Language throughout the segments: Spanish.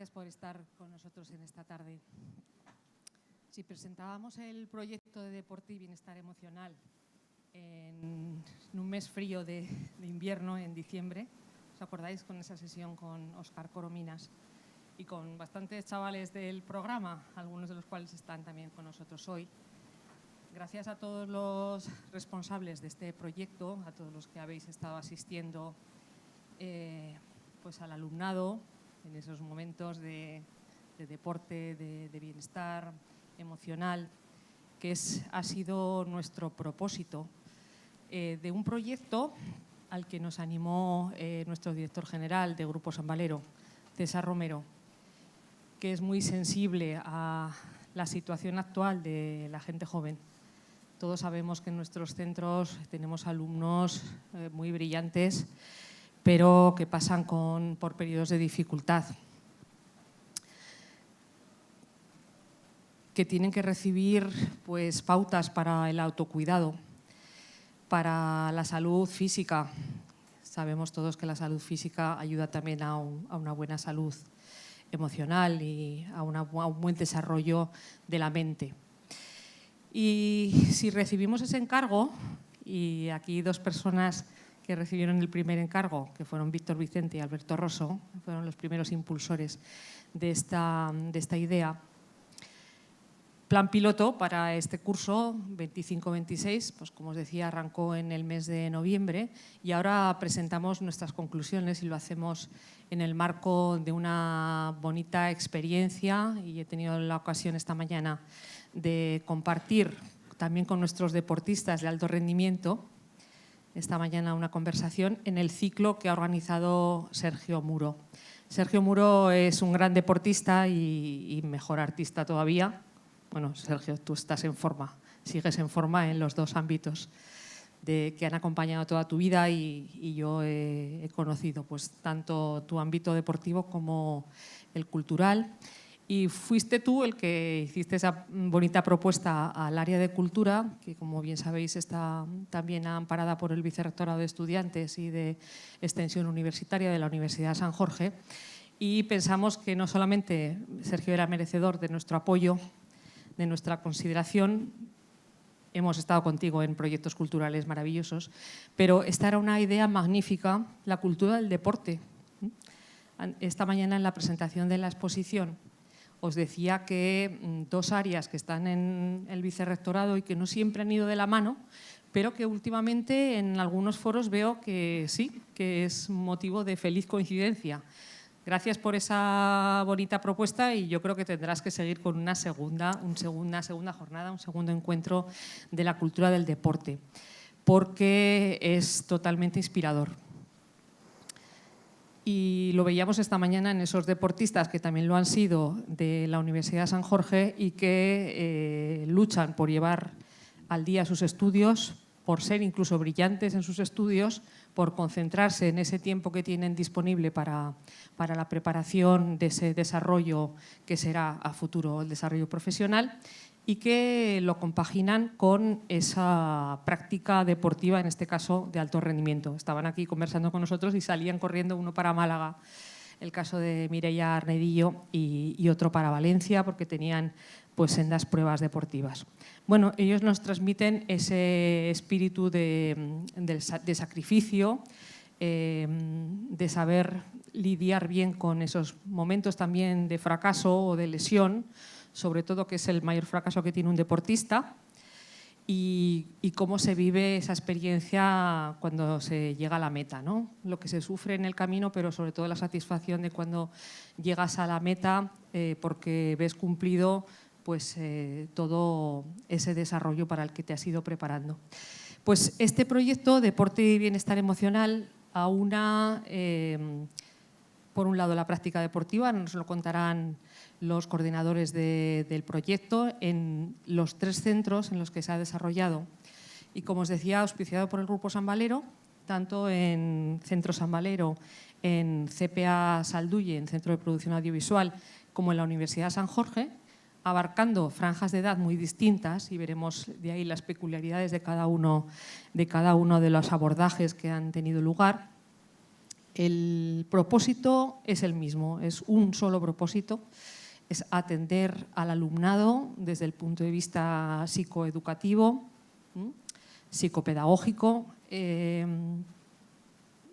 Gracias por estar con nosotros en esta tarde. Si presentábamos el proyecto de deporte y bienestar emocional en un mes frío de invierno, en diciembre, ¿os acordáis con esa sesión con Óscar Corominas y con bastantes chavales del programa, algunos de los cuales están también con nosotros hoy? Gracias a todos los responsables de este proyecto, a todos los que habéis estado asistiendo pues al alumnado en esos momentos de deporte, de bienestar emocional, que ha sido nuestro propósito de un proyecto al que nos animó nuestro director general de Grupo San Valero, César Romero, que es muy sensible a la situación actual de la gente joven. Todos sabemos que en nuestros centros tenemos alumnos muy brillantes, pero que pasan por periodos de dificultad, que tienen que recibir pues, pautas para el autocuidado, para la salud física. Sabemos todos que la salud física ayuda también a una buena salud emocional y a un buen desarrollo de la mente. Y si recibimos ese encargo, y aquí dos personas que recibieron el primer encargo, que fueron Víctor Vicente y Alberto Rosso, fueron los primeros impulsores de esta idea. Plan piloto para este curso 25-26, pues como os decía, arrancó en el mes de noviembre y ahora presentamos nuestras conclusiones y lo hacemos en el marco de una bonita experiencia, y he tenido la ocasión esta mañana de compartir también con nuestros deportistas de alto rendimiento esta mañana una conversación en el ciclo que ha organizado Sergio Muro. Sergio Muro es un gran deportista y mejor artista todavía. Bueno, Sergio, tú estás en forma, sigues en forma en los dos ámbitos que han acompañado toda tu vida y yo he conocido pues, tanto tu ámbito deportivo como el cultural. Y fuiste tú el que hiciste esa bonita propuesta al área de cultura, que como bien sabéis está también amparada por el Vicerrectorado de Estudiantes y de Extensión Universitaria de la Universidad de San Jorge. Y pensamos que no solamente Sergio era merecedor de nuestro apoyo, de nuestra consideración, hemos estado contigo en proyectos culturales maravillosos, pero esta era una idea magnífica, la cultura del deporte. Esta mañana en la presentación de la exposición os decía que dos áreas que están en el vicerrectorado y que no siempre han ido de la mano, pero que últimamente en algunos foros veo que sí, que es motivo de feliz coincidencia. Gracias por esa bonita propuesta y yo creo que tendrás que seguir con una segunda jornada, un segundo encuentro de la cultura del deporte, porque es totalmente inspirador. Y lo veíamos esta mañana en esos deportistas que también lo han sido de la Universidad de San Jorge y que luchan por llevar al día sus estudios, por ser incluso brillantes en sus estudios, por concentrarse en ese tiempo que tienen disponible para la preparación de ese desarrollo que será a futuro el desarrollo profesional, y que lo compaginan con esa práctica deportiva, en este caso de alto rendimiento. Estaban aquí conversando con nosotros y salían corriendo, uno para Málaga, el caso de Mireia Arnedillo, y otro para Valencia, porque tenían pues sendas pruebas deportivas. Bueno, ellos nos transmiten ese espíritu de sacrificio, de saber lidiar bien con esos momentos también de fracaso o de lesión, sobre todo que es el mayor fracaso que tiene un deportista, y cómo se vive esa experiencia cuando se llega a la meta, ¿no? Lo que se sufre en el camino, pero sobre todo la satisfacción de cuando llegas a la meta porque ves cumplido pues, todo ese desarrollo para el que te has ido preparando. Pues este proyecto, Deporte y Bienestar Emocional, aúna, por un lado, la práctica deportiva, nos lo contarán los coordinadores del proyecto, en los 3 centros en los que se ha desarrollado. Y como os decía, auspiciado por el Grupo San Valero, tanto en Centro San Valero, en CPA Salduye, en Centro de Producción Audiovisual, como en la Universidad de San Jorge, abarcando franjas de edad muy distintas, y veremos de ahí las peculiaridades de cada uno de los abordajes que han tenido lugar. El propósito es el mismo, es un solo propósito, es atender al alumnado desde el punto de vista psicoeducativo, psicopedagógico,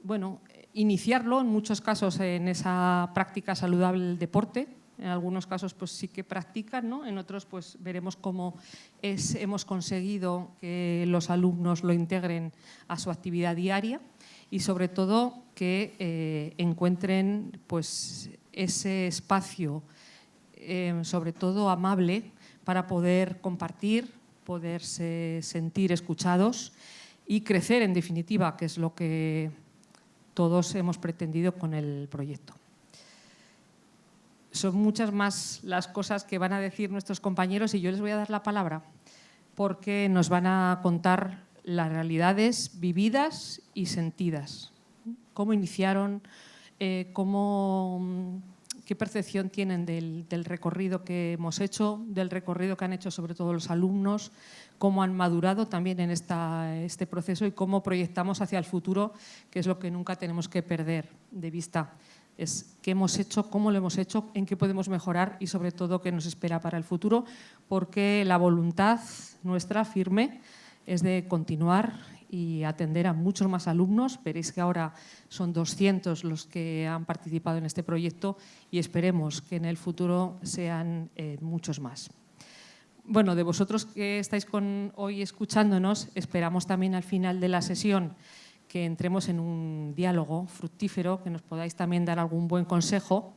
bueno, iniciarlo en muchos casos en esa práctica saludable del deporte. En algunos casos pues sí que practican, ¿no? En otros pues veremos cómo hemos conseguido que los alumnos lo integren a su actividad diaria y sobre todo que encuentren pues ese espacio sobre todo amable para poder compartir, poderse sentir escuchados y crecer en definitiva, que es lo que todos hemos pretendido con el proyecto. Son muchas más las cosas que van a decir nuestros compañeros y yo les voy a dar la palabra porque nos van a contar las realidades vividas y sentidas. Cómo iniciaron, qué percepción tienen del recorrido que hemos hecho, del recorrido que han hecho sobre todo los alumnos, cómo han madurado también en este proceso y cómo proyectamos hacia el futuro, que es lo que nunca tenemos que perder de vista. Es qué hemos hecho, cómo lo hemos hecho, en qué podemos mejorar y sobre todo qué nos espera para el futuro, porque la voluntad nuestra firme es de continuar y atender a muchos más alumnos. Veréis que ahora son 200 los que han participado en este proyecto y esperemos que en el futuro sean muchos más. Bueno, de vosotros que estáis hoy escuchándonos, esperamos también al final de la sesión que entremos en un diálogo fructífero, que nos podáis también dar algún buen consejo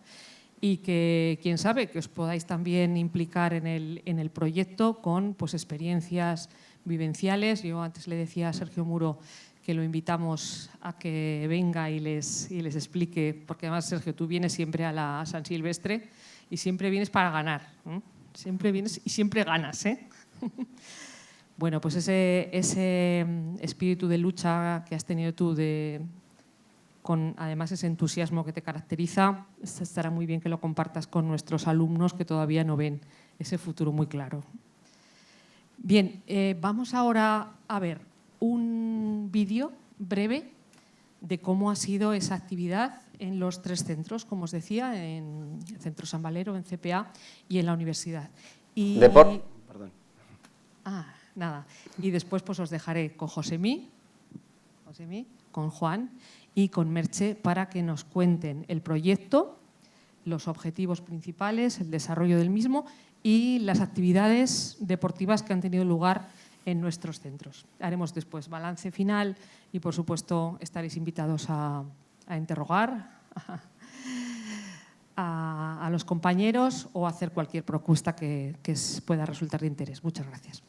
y que, quién sabe, que os podáis también implicar en el proyecto con pues, experiencias vivenciales. Yo antes le decía a Sergio Muro que lo invitamos a que venga y les explique, porque además, Sergio, tú vienes siempre a San Silvestre y siempre vienes para ganar, ¿eh? Siempre vienes y siempre ganas, ¿eh? Bueno, pues ese espíritu de lucha que has tenido tú, con además ese entusiasmo que te caracteriza, estará muy bien que lo compartas con nuestros alumnos que todavía no ven ese futuro muy claro. Bien, vamos ahora a ver un vídeo breve de cómo ha sido esa actividad en los 3 centros, como os decía, en el Centro San Valero, en CPA y en la universidad. Perdón. Nada. Y después pues os dejaré con Josemí, con Juan y con Merche para que nos cuenten el proyecto, los objetivos principales, el desarrollo del mismo y las actividades deportivas que han tenido lugar en nuestros centros. Haremos después balance final y, por supuesto, estaréis invitados a interrogar a los compañeros o a hacer cualquier propuesta que pueda resultar de interés. Muchas gracias.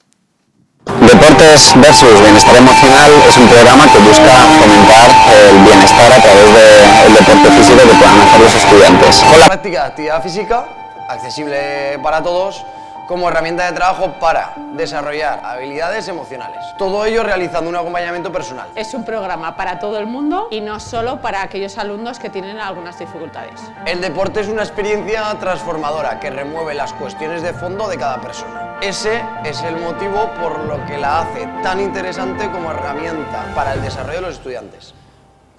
Deportes versus Bienestar Emocional es un programa que busca fomentar el bienestar a través del deporte físico que puedan hacer los estudiantes. Con la práctica de actividad física, accesible para todos, como herramienta de trabajo para desarrollar habilidades emocionales. Todo ello realizando un acompañamiento personal. Es un programa para todo el mundo y no solo para aquellos alumnos que tienen algunas dificultades. El deporte es una experiencia transformadora que remueve las cuestiones de fondo de cada persona. Ese es el motivo por lo que la hace tan interesante como herramienta para el desarrollo de los estudiantes.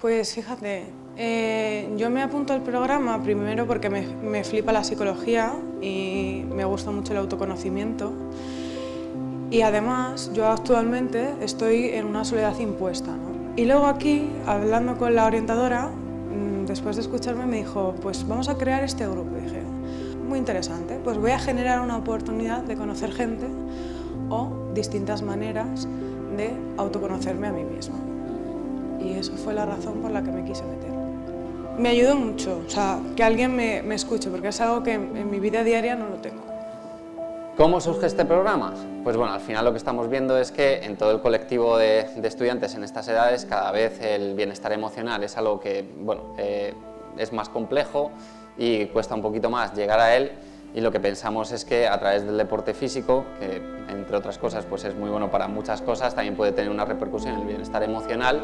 Pues fíjate, yo me apunto al programa primero porque me flipa la psicología y me gusta mucho el autoconocimiento. Y además, yo actualmente estoy en una soledad impuesta, ¿no? Y luego aquí, hablando con la orientadora, después de escucharme me dijo, pues vamos a crear este grupo. Y dije, muy interesante, pues voy a generar una oportunidad de conocer gente o distintas maneras de autoconocerme a mí misma. Y eso fue la razón por la que me quise meter. Me ayudó mucho, o sea, que alguien me escuche, porque es algo que en mi vida diaria no lo tengo. ¿Cómo surge este programa? Pues bueno, al final lo que estamos viendo es que en todo el colectivo de estudiantes en estas edades cada vez el bienestar emocional es algo que, bueno, es más complejo y cuesta un poquito más llegar a él, y lo que pensamos es que a través del deporte físico, que entre otras cosas pues es muy bueno para muchas cosas, también puede tener una repercusión en el bienestar emocional,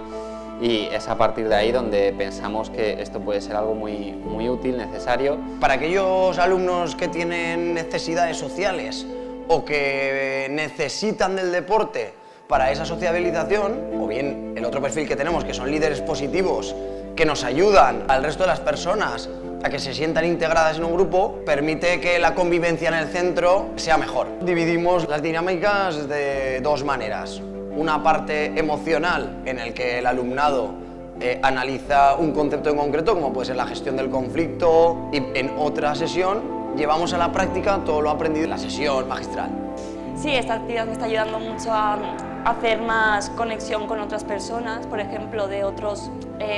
y es a partir de ahí donde pensamos que esto puede ser algo muy útil, necesario. Para aquellos alumnos que tienen necesidades sociales o que necesitan del deporte para esa sociabilización, o bien el otro perfil que tenemos, que son líderes positivos que nos ayudan al resto de las personas a que se sientan integradas en un grupo, permite que la convivencia en el centro sea mejor. Dividimos las dinámicas de dos maneras. Una parte emocional, en el que el alumnado analiza un concepto en concreto, como puede ser la gestión del conflicto, y en otra sesión llevamos a la práctica todo lo aprendido en la sesión magistral. Sí, esta actividad me está ayudando mucho a hacer más conexión con otras personas, por ejemplo, de otros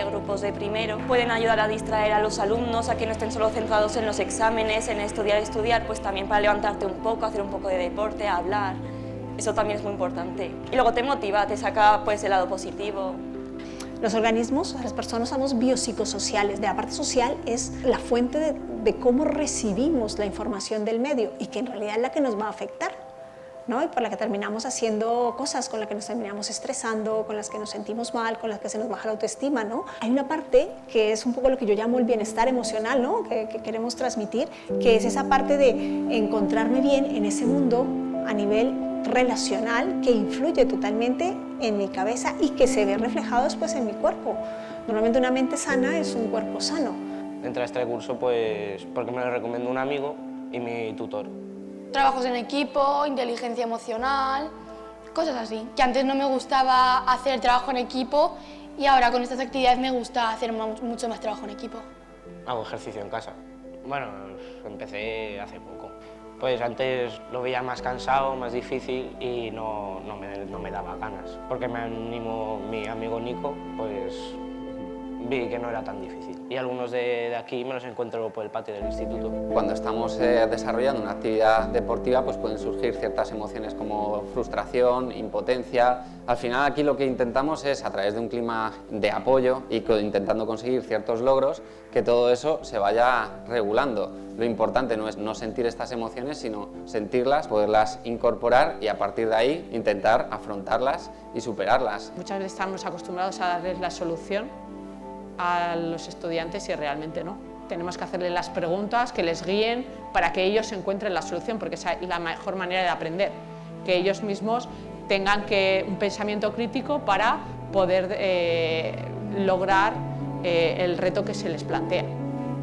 grupos de primero. Pueden ayudar a distraer a los alumnos, a que no estén solo centrados en los exámenes, en estudiar, pues también para levantarte un poco, hacer un poco de deporte, hablar. Eso también es muy importante. Y luego te motiva, te saca pues el lado positivo. Los organismos, las personas somos biopsicosociales. De la parte social es la fuente de cómo recibimos la información del medio y que en realidad es la que nos va a afectar, ¿no? Y por la que terminamos haciendo cosas, con la que nos terminamos estresando, con las que nos sentimos mal, con las que se nos baja la autoestima, ¿no? Hay una parte que es un poco lo que yo llamo el bienestar emocional, ¿no? que queremos transmitir, que es esa parte de encontrarme bien en ese mundo a nivel relacional que influye totalmente en mi cabeza y que se ve reflejado después en mi cuerpo. Normalmente una mente sana es un cuerpo sano. Entré a este curso pues porque me lo recomendó un amigo y mi tutor. Trabajos en equipo, inteligencia emocional, cosas así. Que antes no me gustaba hacer trabajo en equipo y ahora con estas actividades me gusta hacer mucho más trabajo en equipo. Hago ejercicio en casa. Bueno, empecé hace poco. Pues antes lo veía más cansado, más difícil y no me daba ganas. Porque me animó mi amigo Nico, pues vi que no era tan difícil. Y algunos de aquí me los encuentro por el patio del instituto. Cuando estamos desarrollando una actividad deportiva, pues pueden surgir ciertas emociones como frustración, impotencia. Al final aquí lo que intentamos es, a través de un clima de apoyo y intentando conseguir ciertos logros, que todo eso se vaya regulando. Lo importante no es no sentir estas emociones, sino sentirlas, poderlas incorporar y a partir de ahí intentar afrontarlas y superarlas. Muchas veces estamos acostumbrados a darles la solución a los estudiantes y realmente no. Tenemos que hacerles las preguntas que les guíen para que ellos encuentren la solución, porque esa es la mejor manera de aprender, que ellos mismos tengan un pensamiento crítico para poder lograr el reto que se les plantea.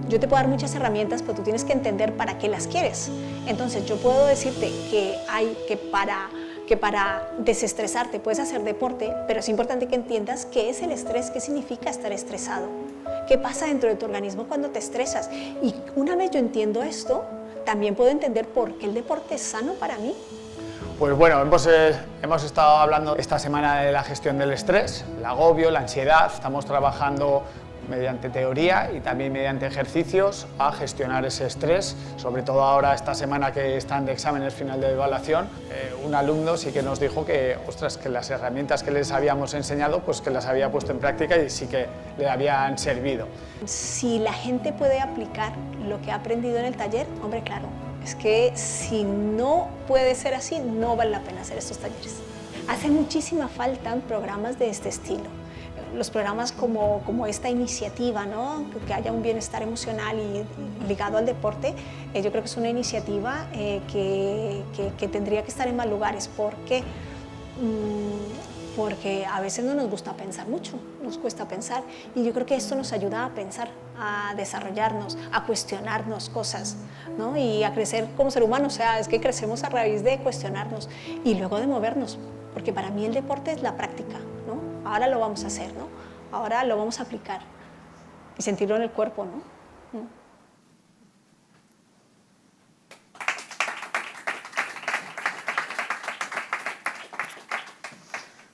Yo te puedo dar muchas herramientas, pero tú tienes que entender para qué las quieres. Entonces yo puedo decirte que para desestresarte puedes hacer deporte, pero es importante que entiendas qué es el estrés, qué significa estar estresado, qué pasa dentro de tu organismo cuando te estresas. Y una vez yo entiendo esto, también puedo entender por qué el deporte es sano para mí. Pues bueno, hemos estado hablando esta semana de la gestión del estrés, el agobio, la ansiedad. Estamos trabajando mediante teoría y también mediante ejercicios a gestionar ese estrés, sobre todo ahora esta semana que están de exámenes final de evaluación. Un alumno sí que nos dijo que, ostras, que las herramientas que les habíamos enseñado, pues que las había puesto en práctica y sí que le habían servido. Si la gente puede aplicar lo que ha aprendido en el taller, hombre, claro, es que si no puede ser así, no vale la pena hacer estos talleres. Hace muchísima falta programas de este estilo. Los programas como esta iniciativa, ¿no? Que haya un bienestar emocional y ligado al deporte, yo creo que es una iniciativa que tendría que estar en más lugares. ¿Por qué? Porque a veces no nos gusta pensar mucho, nos cuesta pensar, y yo creo que esto nos ayuda a pensar, a desarrollarnos, a cuestionarnos cosas, ¿no? Y a crecer como ser humano. O sea, es que crecemos a raíz de cuestionarnos y luego de movernos, porque para mí el deporte es la práctica, ¿no? Ahora lo vamos a hacer, ¿no? Ahora lo vamos a aplicar y sentirlo en el cuerpo, ¿no?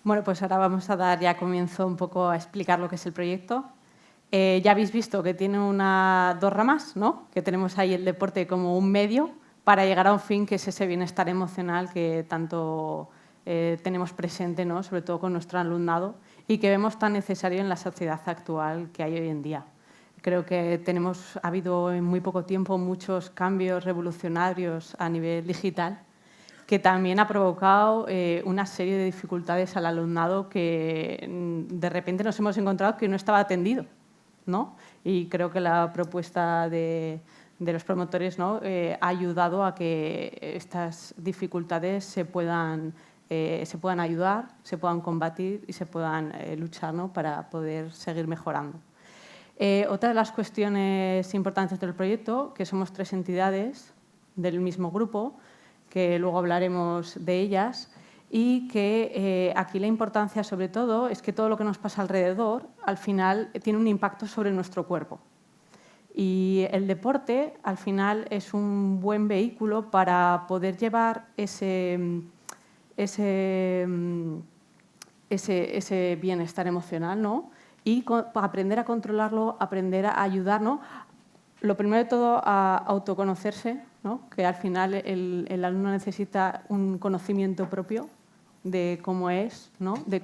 Bueno, pues ahora vamos a dar ya comienzo un poco a explicar lo que es el proyecto. Ya habéis visto que tiene dos ramas, ¿no? Que tenemos ahí el deporte como un medio para llegar a un fin, que es ese bienestar emocional que tanto tenemos presente, ¿no? Sobre todo con nuestro alumnado, y que vemos tan necesario en la sociedad actual que hay hoy en día. Creo que ha habido en muy poco tiempo muchos cambios revolucionarios a nivel digital, que también ha provocado una serie de dificultades al alumnado que de repente nos hemos encontrado que no estaba atendido, ¿no? Y creo que la propuesta de los promotores, ¿no? Ha ayudado a que estas dificultades se puedan ayudar, se puedan combatir y se puedan luchar, ¿no? Para poder seguir mejorando. Otra de las cuestiones importantes del proyecto, que somos 3 entidades del mismo grupo, que luego hablaremos de ellas, y que aquí la importancia sobre todo es que todo lo que nos pasa alrededor al final tiene un impacto sobre nuestro cuerpo. Y el deporte al final es un buen vehículo para poder llevar ese bienestar emocional, ¿no? Y aprender a controlarlo, aprender a ayudarnos. Lo primero de todo, a autoconocerse, ¿no? Que al final el alumno necesita un conocimiento propio de cómo es, ¿no? De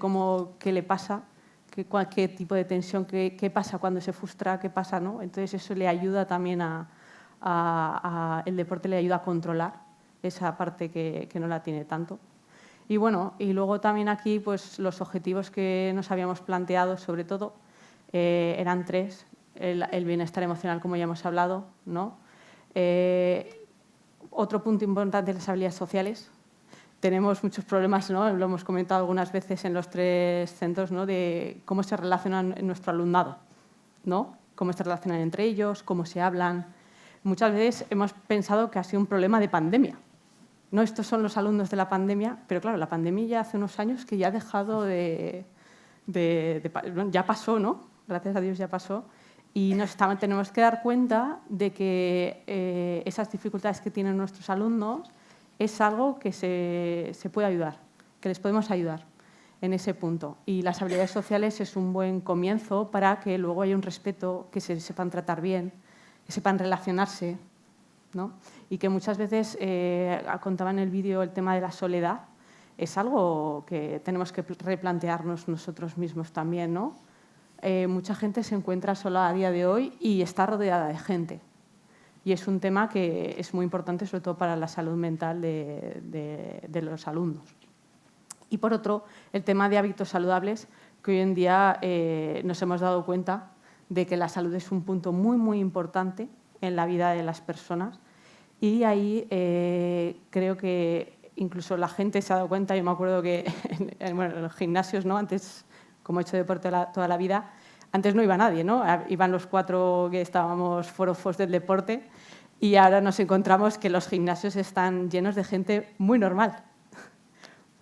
qué le pasa, qué tipo de tensión, qué pasa cuando se frustra, qué pasa, ¿no? Entonces eso le ayuda también el deporte le ayuda a controlar esa parte que no la tiene tanto. Y bueno, y luego también aquí pues los objetivos que nos habíamos planteado sobre todo eran 3. El bienestar emocional, como ya hemos hablado, ¿no? Otro punto importante, las habilidades sociales. Tenemos muchos problemas, ¿no? Lo hemos comentado algunas veces en los 3 centros, ¿no? De cómo se relacionan en nuestro alumnado, ¿no? Cómo se relacionan entre ellos, cómo se hablan. Muchas veces hemos pensado que ha sido un problema de pandemia. No, estos son los alumnos de la pandemia, pero claro, la pandemia ya hace unos años que ya ha dejado ya pasó, ¿no? Gracias a Dios ya pasó. Y tenemos que dar cuenta de que esas dificultades que tienen nuestros alumnos es algo que se puede ayudar, que les podemos ayudar en ese punto. Y las habilidades sociales es un buen comienzo para que luego haya un respeto, que se sepan tratar bien, que sepan relacionarse, ¿no? Y que muchas veces, contaba en el vídeo el tema de la soledad, es algo que tenemos que replantearnos nosotros mismos también, ¿no? Mucha gente se encuentra sola a día de hoy y está rodeada de gente. Y es un tema que es muy importante, sobre todo para la salud mental de los alumnos. Y por otro, el tema de hábitos saludables, que hoy en día nos hemos dado cuenta de que la salud es un punto muy, muy importante en la vida de las personas. Y ahí creo que incluso la gente se ha dado cuenta. Yo me acuerdo que en los gimnasios, ¿no? Antes, como he hecho deporte toda la vida, antes no iba nadie, ¿no? Iban los 4 que estábamos forofos del deporte y ahora nos encontramos que los gimnasios están llenos de gente muy normal,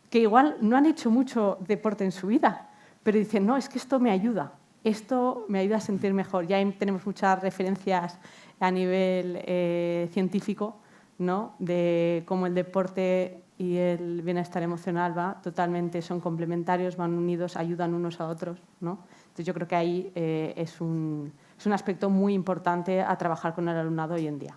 que igual no han hecho mucho deporte en su vida, pero dicen, no, es que esto me ayuda a sentir mejor. Ya tenemos muchas referencias a nivel científico, ¿no? De cómo el deporte y el bienestar emocional son complementarios, van unidos, ayudan unos a otros, ¿no? Entonces yo creo que ahí es un aspecto muy importante a trabajar con el alumnado hoy en día.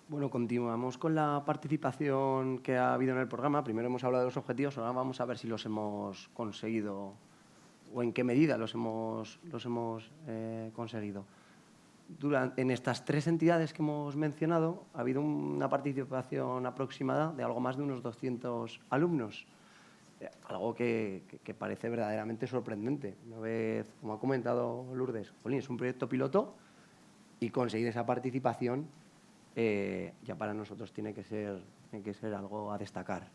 Bueno, continuamos con la participación que ha habido en el programa. Primero hemos hablado de los objetivos, ahora vamos a ver si los hemos conseguido o en qué medida los hemos conseguido. En estas 3 entidades que hemos mencionado ha habido una participación aproximada de algo más de unos 200 alumnos, algo que parece verdaderamente sorprendente. Una vez, como ha comentado Lourdes, es un proyecto piloto y conseguir esa participación ya para nosotros tiene que ser algo a destacar.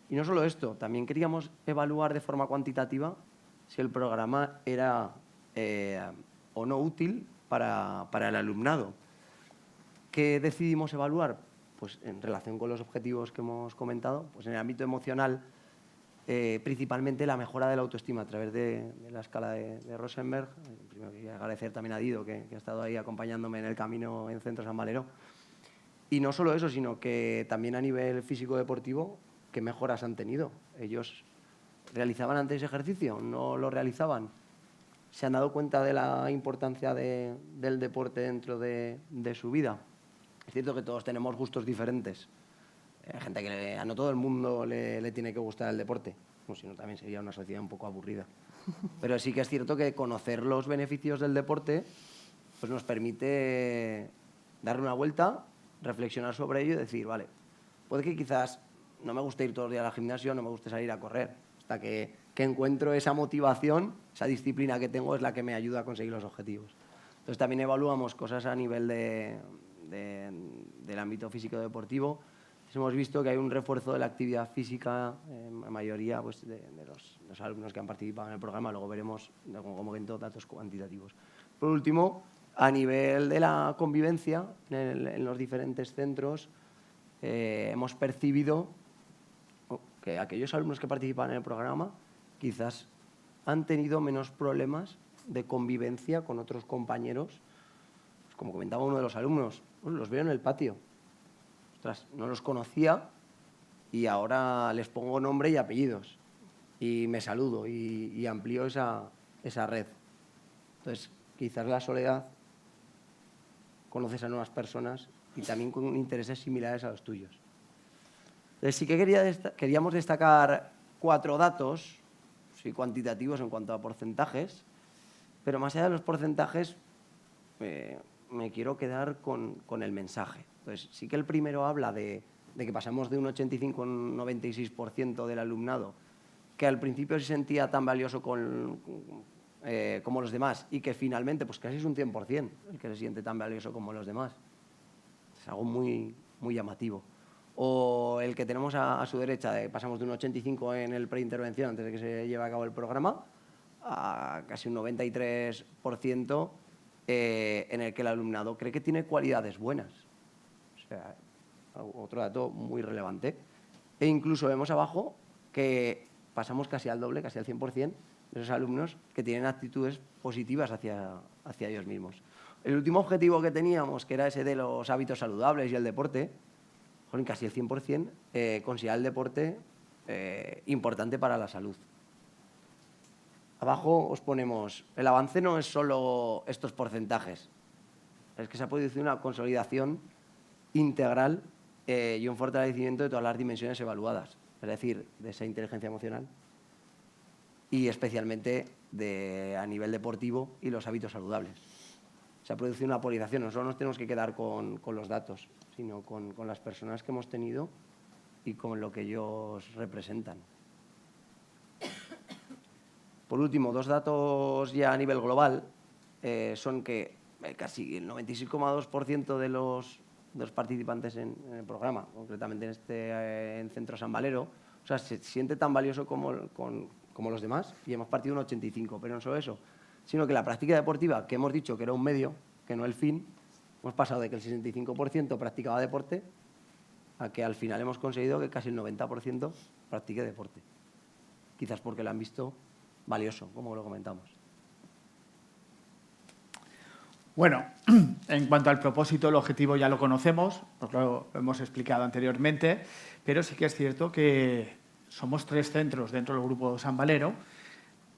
Y no solo esto, también queríamos evaluar de forma cuantitativa si el programa era o no útil para el alumnado. ¿Qué decidimos evaluar? Pues en relación con los objetivos que hemos comentado, pues en el ámbito emocional, principalmente la mejora de la autoestima a través de la escala de Rosenberg. Primero quería agradecer también a Dido, que ha estado ahí acompañándome en el camino en Centro San Valero. Y no solo eso, sino que también a nivel físico-deportivo, ¿qué mejoras han tenido? Ellos realizaban antes ejercicio, no lo realizaban. Se han dado cuenta de la importancia del deporte dentro de su vida. Es cierto que todos tenemos gustos diferentes. Hay gente que a no todo el mundo le tiene que gustar el deporte, si no también sería una sociedad un poco aburrida. Pero sí que es cierto que conocer los beneficios del deporte pues nos permite darle una vuelta, reflexionar sobre ello y decir, vale, puede que quizás no me guste ir todos los días al gimnasio, no me guste salir a correr, hasta que encuentro esa motivación, esa disciplina que tengo es la que me ayuda a conseguir los objetivos. Entonces también evaluamos cosas a nivel del ámbito físico-deportivo, hemos visto que hay un refuerzo de la actividad física en la mayoría pues, de los alumnos que han participado en el programa. Luego veremos, como comento, datos cuantitativos. Por último, a nivel de la convivencia en los diferentes centros, hemos percibido que aquellos alumnos que participan en el programa quizás han tenido menos problemas de convivencia con otros compañeros. Pues como comentaba uno de los alumnos, los veo en el patio. Ostras, no los conocía y ahora les pongo nombre y apellidos y me saludo y amplío esa red. Entonces, quizás la soledad, conoces a nuevas personas y también con intereses similares a los tuyos. Entonces, sí que queríamos destacar 4 datos, sí, cuantitativos en cuanto a porcentajes, pero más allá de los porcentajes, me quiero quedar con el mensaje. Entonces, sí que el primero habla de que pasamos de un 85 a un 96% del alumnado, que al principio se sentía tan valioso como los demás y que finalmente pues casi es un 100% el que se siente tan valioso como los demás. Es algo muy, muy llamativo. O el que tenemos a su derecha, pasamos de un 85 en el preintervención antes de que se lleve a cabo el programa a casi un 93% en el que el alumnado cree que tiene cualidades buenas. O sea, otro dato muy relevante. E incluso vemos abajo que pasamos casi al doble, casi al 100% de esos alumnos que tienen actitudes positivas hacia ellos mismos. El último objetivo que teníamos, que era ese de los hábitos saludables y el deporte, casi el 100% considera el deporte importante para la salud. Abajo os ponemos, el avance no es solo estos porcentajes, es que se ha producido una consolidación integral y un fortalecimiento de todas las dimensiones evaluadas, es decir, de esa inteligencia emocional y especialmente a nivel deportivo y los hábitos saludables. Se ha producido una polarización, no solo nos tenemos que quedar con los datos, sino con las personas que hemos tenido y con lo que ellos representan. Por último, 2 datos ya a nivel global son que casi el 96,2% de los participantes en el programa, concretamente en Centro San Valero, o sea, se siente tan valioso como los demás y hemos partido un 85%, pero no solo eso, sino que la práctica deportiva, que hemos dicho que era un medio, que no el fin, hemos pasado de que el 65% practicaba deporte a que al final hemos conseguido que casi el 90% practique deporte. Quizás porque lo han visto valioso, como lo comentamos. Bueno, en cuanto al propósito, el objetivo ya lo conocemos, pues lo hemos explicado anteriormente, pero sí que es cierto que somos 3 centros dentro del Grupo San Valero,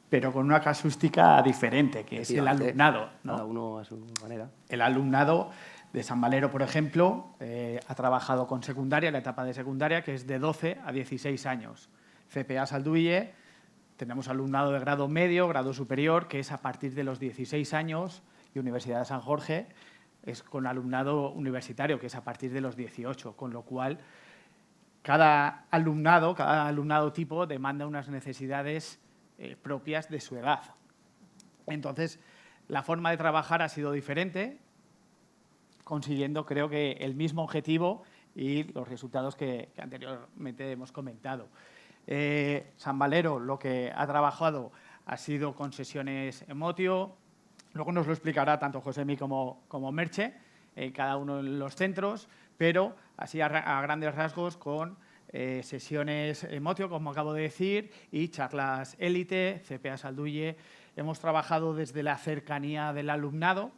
pero con una casuística diferente, que es el alumnado, ¿no? Cada uno a su manera. El alumnado de San Valero, por ejemplo, ha trabajado con secundaria, la etapa de secundaria, que es de 12 a 16 años. CPA Salduille, tenemos alumnado de grado medio, grado superior, que es a partir de los 16 años, y Universidad de San Jorge es con alumnado universitario, que es a partir de los 18, con lo cual cada alumnado tipo demanda unas necesidades propias de su edad. Entonces, la forma de trabajar ha sido diferente, consiguiendo, creo que, el mismo objetivo y los resultados que anteriormente hemos comentado. San Valero lo que ha trabajado ha sido con sesiones Emotio, luego nos lo explicará tanto Josemi como Merche, cada uno de los centros, pero así a grandes rasgos con sesiones Emotio, como acabo de decir, y charlas élite, CPA Salduille. Hemos trabajado desde la cercanía del alumnado,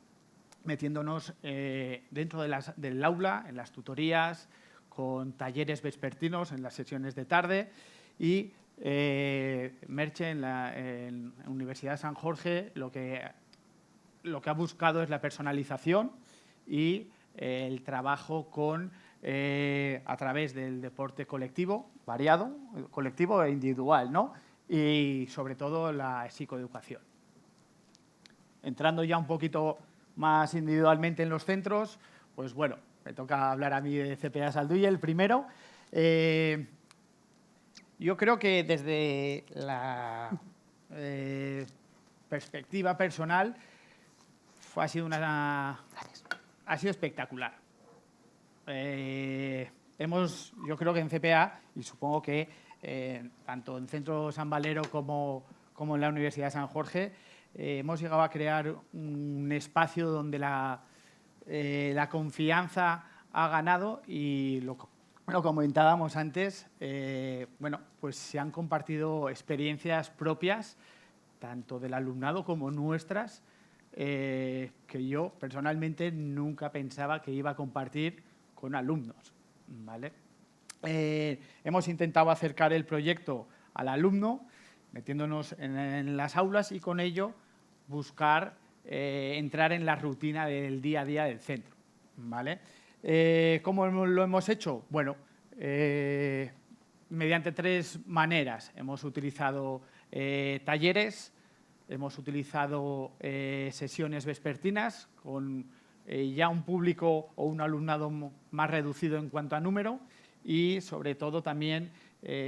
metiéndonos dentro del aula, en las tutorías, con talleres vespertinos en las sesiones de tarde y Merche en la Universidad de San Jorge lo que ha buscado es la personalización y el trabajo a través del deporte colectivo, variado, colectivo e individual, ¿no? Y sobre todo la psicoeducación. Entrando ya un poquito más individualmente en los centros, pues bueno, me toca hablar a mí de CPA Salduille, el primero. Yo creo que desde la perspectiva personal ha sido espectacular. yo creo que en CPA, y supongo que tanto en Centro San Valero como en la Universidad de San Jorge, hemos llegado a crear un espacio donde la confianza ha ganado y lo comentábamos antes, bueno, pues se han compartido experiencias propias, tanto del alumnado como nuestras, que yo personalmente nunca pensaba que iba a compartir con alumnos, ¿vale? Hemos intentado acercar el proyecto al alumno, metiéndonos en las aulas y con ello buscar entrar en la rutina del día a día del centro, ¿vale? ¿Cómo lo hemos hecho? Bueno, mediante 3 maneras. Hemos utilizado talleres, hemos utilizado sesiones vespertinas con ya un público o un alumnado más reducido en cuanto a número y, sobre todo, también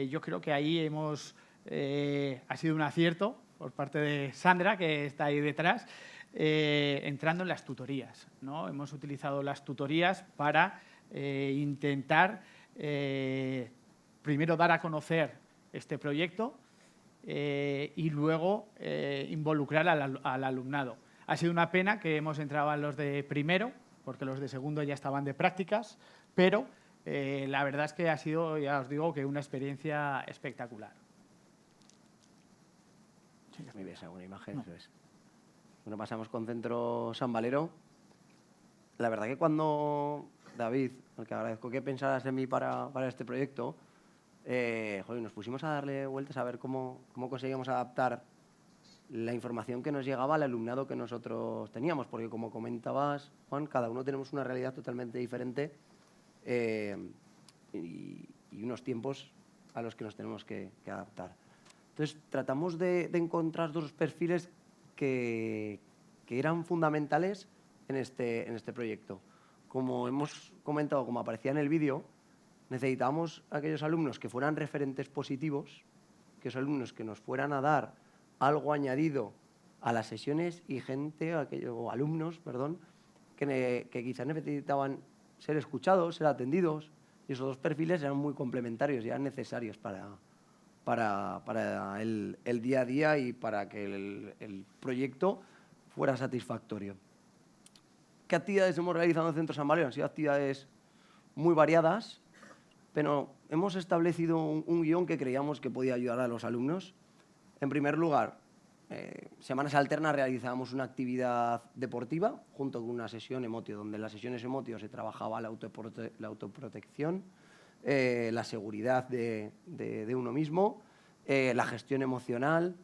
yo creo que ahí ha sido un acierto por parte de Sandra, que está ahí detrás, entrando en las tutorías, ¿no? Hemos utilizado las tutorías para intentar primero dar a conocer este proyecto y luego involucrar al alumnado. Ha sido una pena que hemos entrado a los de primero, porque los de segundo ya estaban de prácticas, pero la verdad es que ha sido, ya os digo, que una experiencia espectacular. Muy bien, esa buena imagen, eso es. Bueno, pasamos con Centro San Valero. La verdad que cuando David, al que agradezco que pensaras en mí para este proyecto, joder, nos pusimos a darle vueltas a ver cómo conseguíamos adaptar la información que nos llegaba al alumnado que nosotros teníamos, porque como comentabas, Juan, cada uno tenemos una realidad totalmente diferente y unos tiempos a los que nos tenemos que adaptar. Entonces, tratamos de encontrar 2 perfiles que eran fundamentales en este proyecto. Como hemos comentado, como aparecía en el vídeo, necesitábamos aquellos alumnos que fueran referentes positivos, aquellos alumnos que nos fueran a dar algo añadido a las sesiones y alumnos, perdón, que quizás necesitaban ser escuchados, ser atendidos, y esos 2 perfiles eran muy complementarios y eran necesarios para el día a día y para que el proyecto fuera satisfactorio. ¿Qué actividades hemos realizado en el Centro San Valero? Han sido actividades muy variadas, pero hemos establecido un guión que creíamos que podía ayudar a los alumnos. En primer lugar, semanas alternas realizábamos una actividad deportiva junto con una sesión emotio, donde en las sesiones emotio se trabajaba la autoprotección, la seguridad de uno mismo, la gestión emocional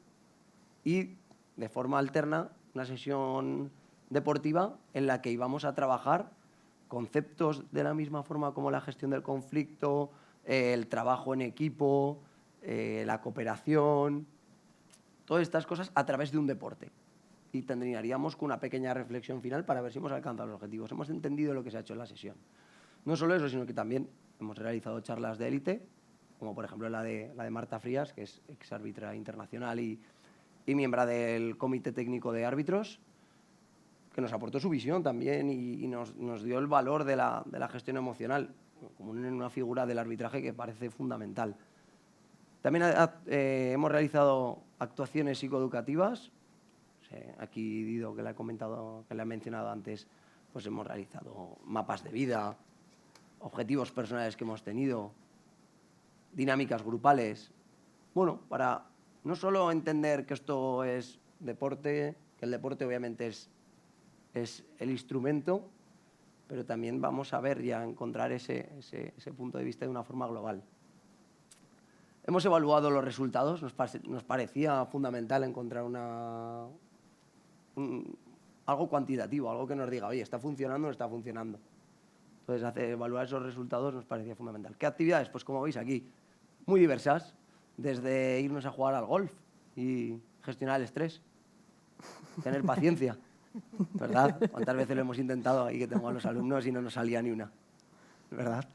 y, de forma alterna, una sesión deportiva en la que íbamos a trabajar conceptos de la misma forma como la gestión del conflicto, el trabajo en equipo, la cooperación, todas estas cosas a través de un deporte. Y terminaríamos con una pequeña reflexión final para ver si hemos alcanzado los objetivos. Hemos entendido lo que se ha hecho en la sesión. No solo eso, sino que también hemos realizado charlas de élite, como por ejemplo la de Marta Frías, que es exárbitra internacional y miembro del Comité Técnico de Árbitros, que nos aportó su visión también y nos dio el valor de la gestión emocional, como una figura del arbitraje que parece fundamental. También hemos realizado actuaciones psicoeducativas. Aquí Dido, que le ha comentado, que le ha mencionado antes, pues hemos realizado mapas de vida, objetivos personales que hemos tenido, dinámicas grupales. Bueno, para no solo entender que esto es deporte, que el deporte obviamente es el instrumento, pero también vamos a ver y a encontrar ese punto de vista de una forma global. Hemos evaluado los resultados, nos parecía fundamental encontrar algo cuantitativo, algo que nos diga, oye, ¿está funcionando o no está funcionando? Entonces, evaluar esos resultados nos parecía fundamental. ¿Qué actividades? Pues como veis aquí, muy diversas, desde irnos a jugar al golf y gestionar el estrés, tener paciencia, ¿verdad? ¿Cuántas veces lo hemos intentado ahí que tengo a los alumnos y no nos salía ni una? ¿Verdad?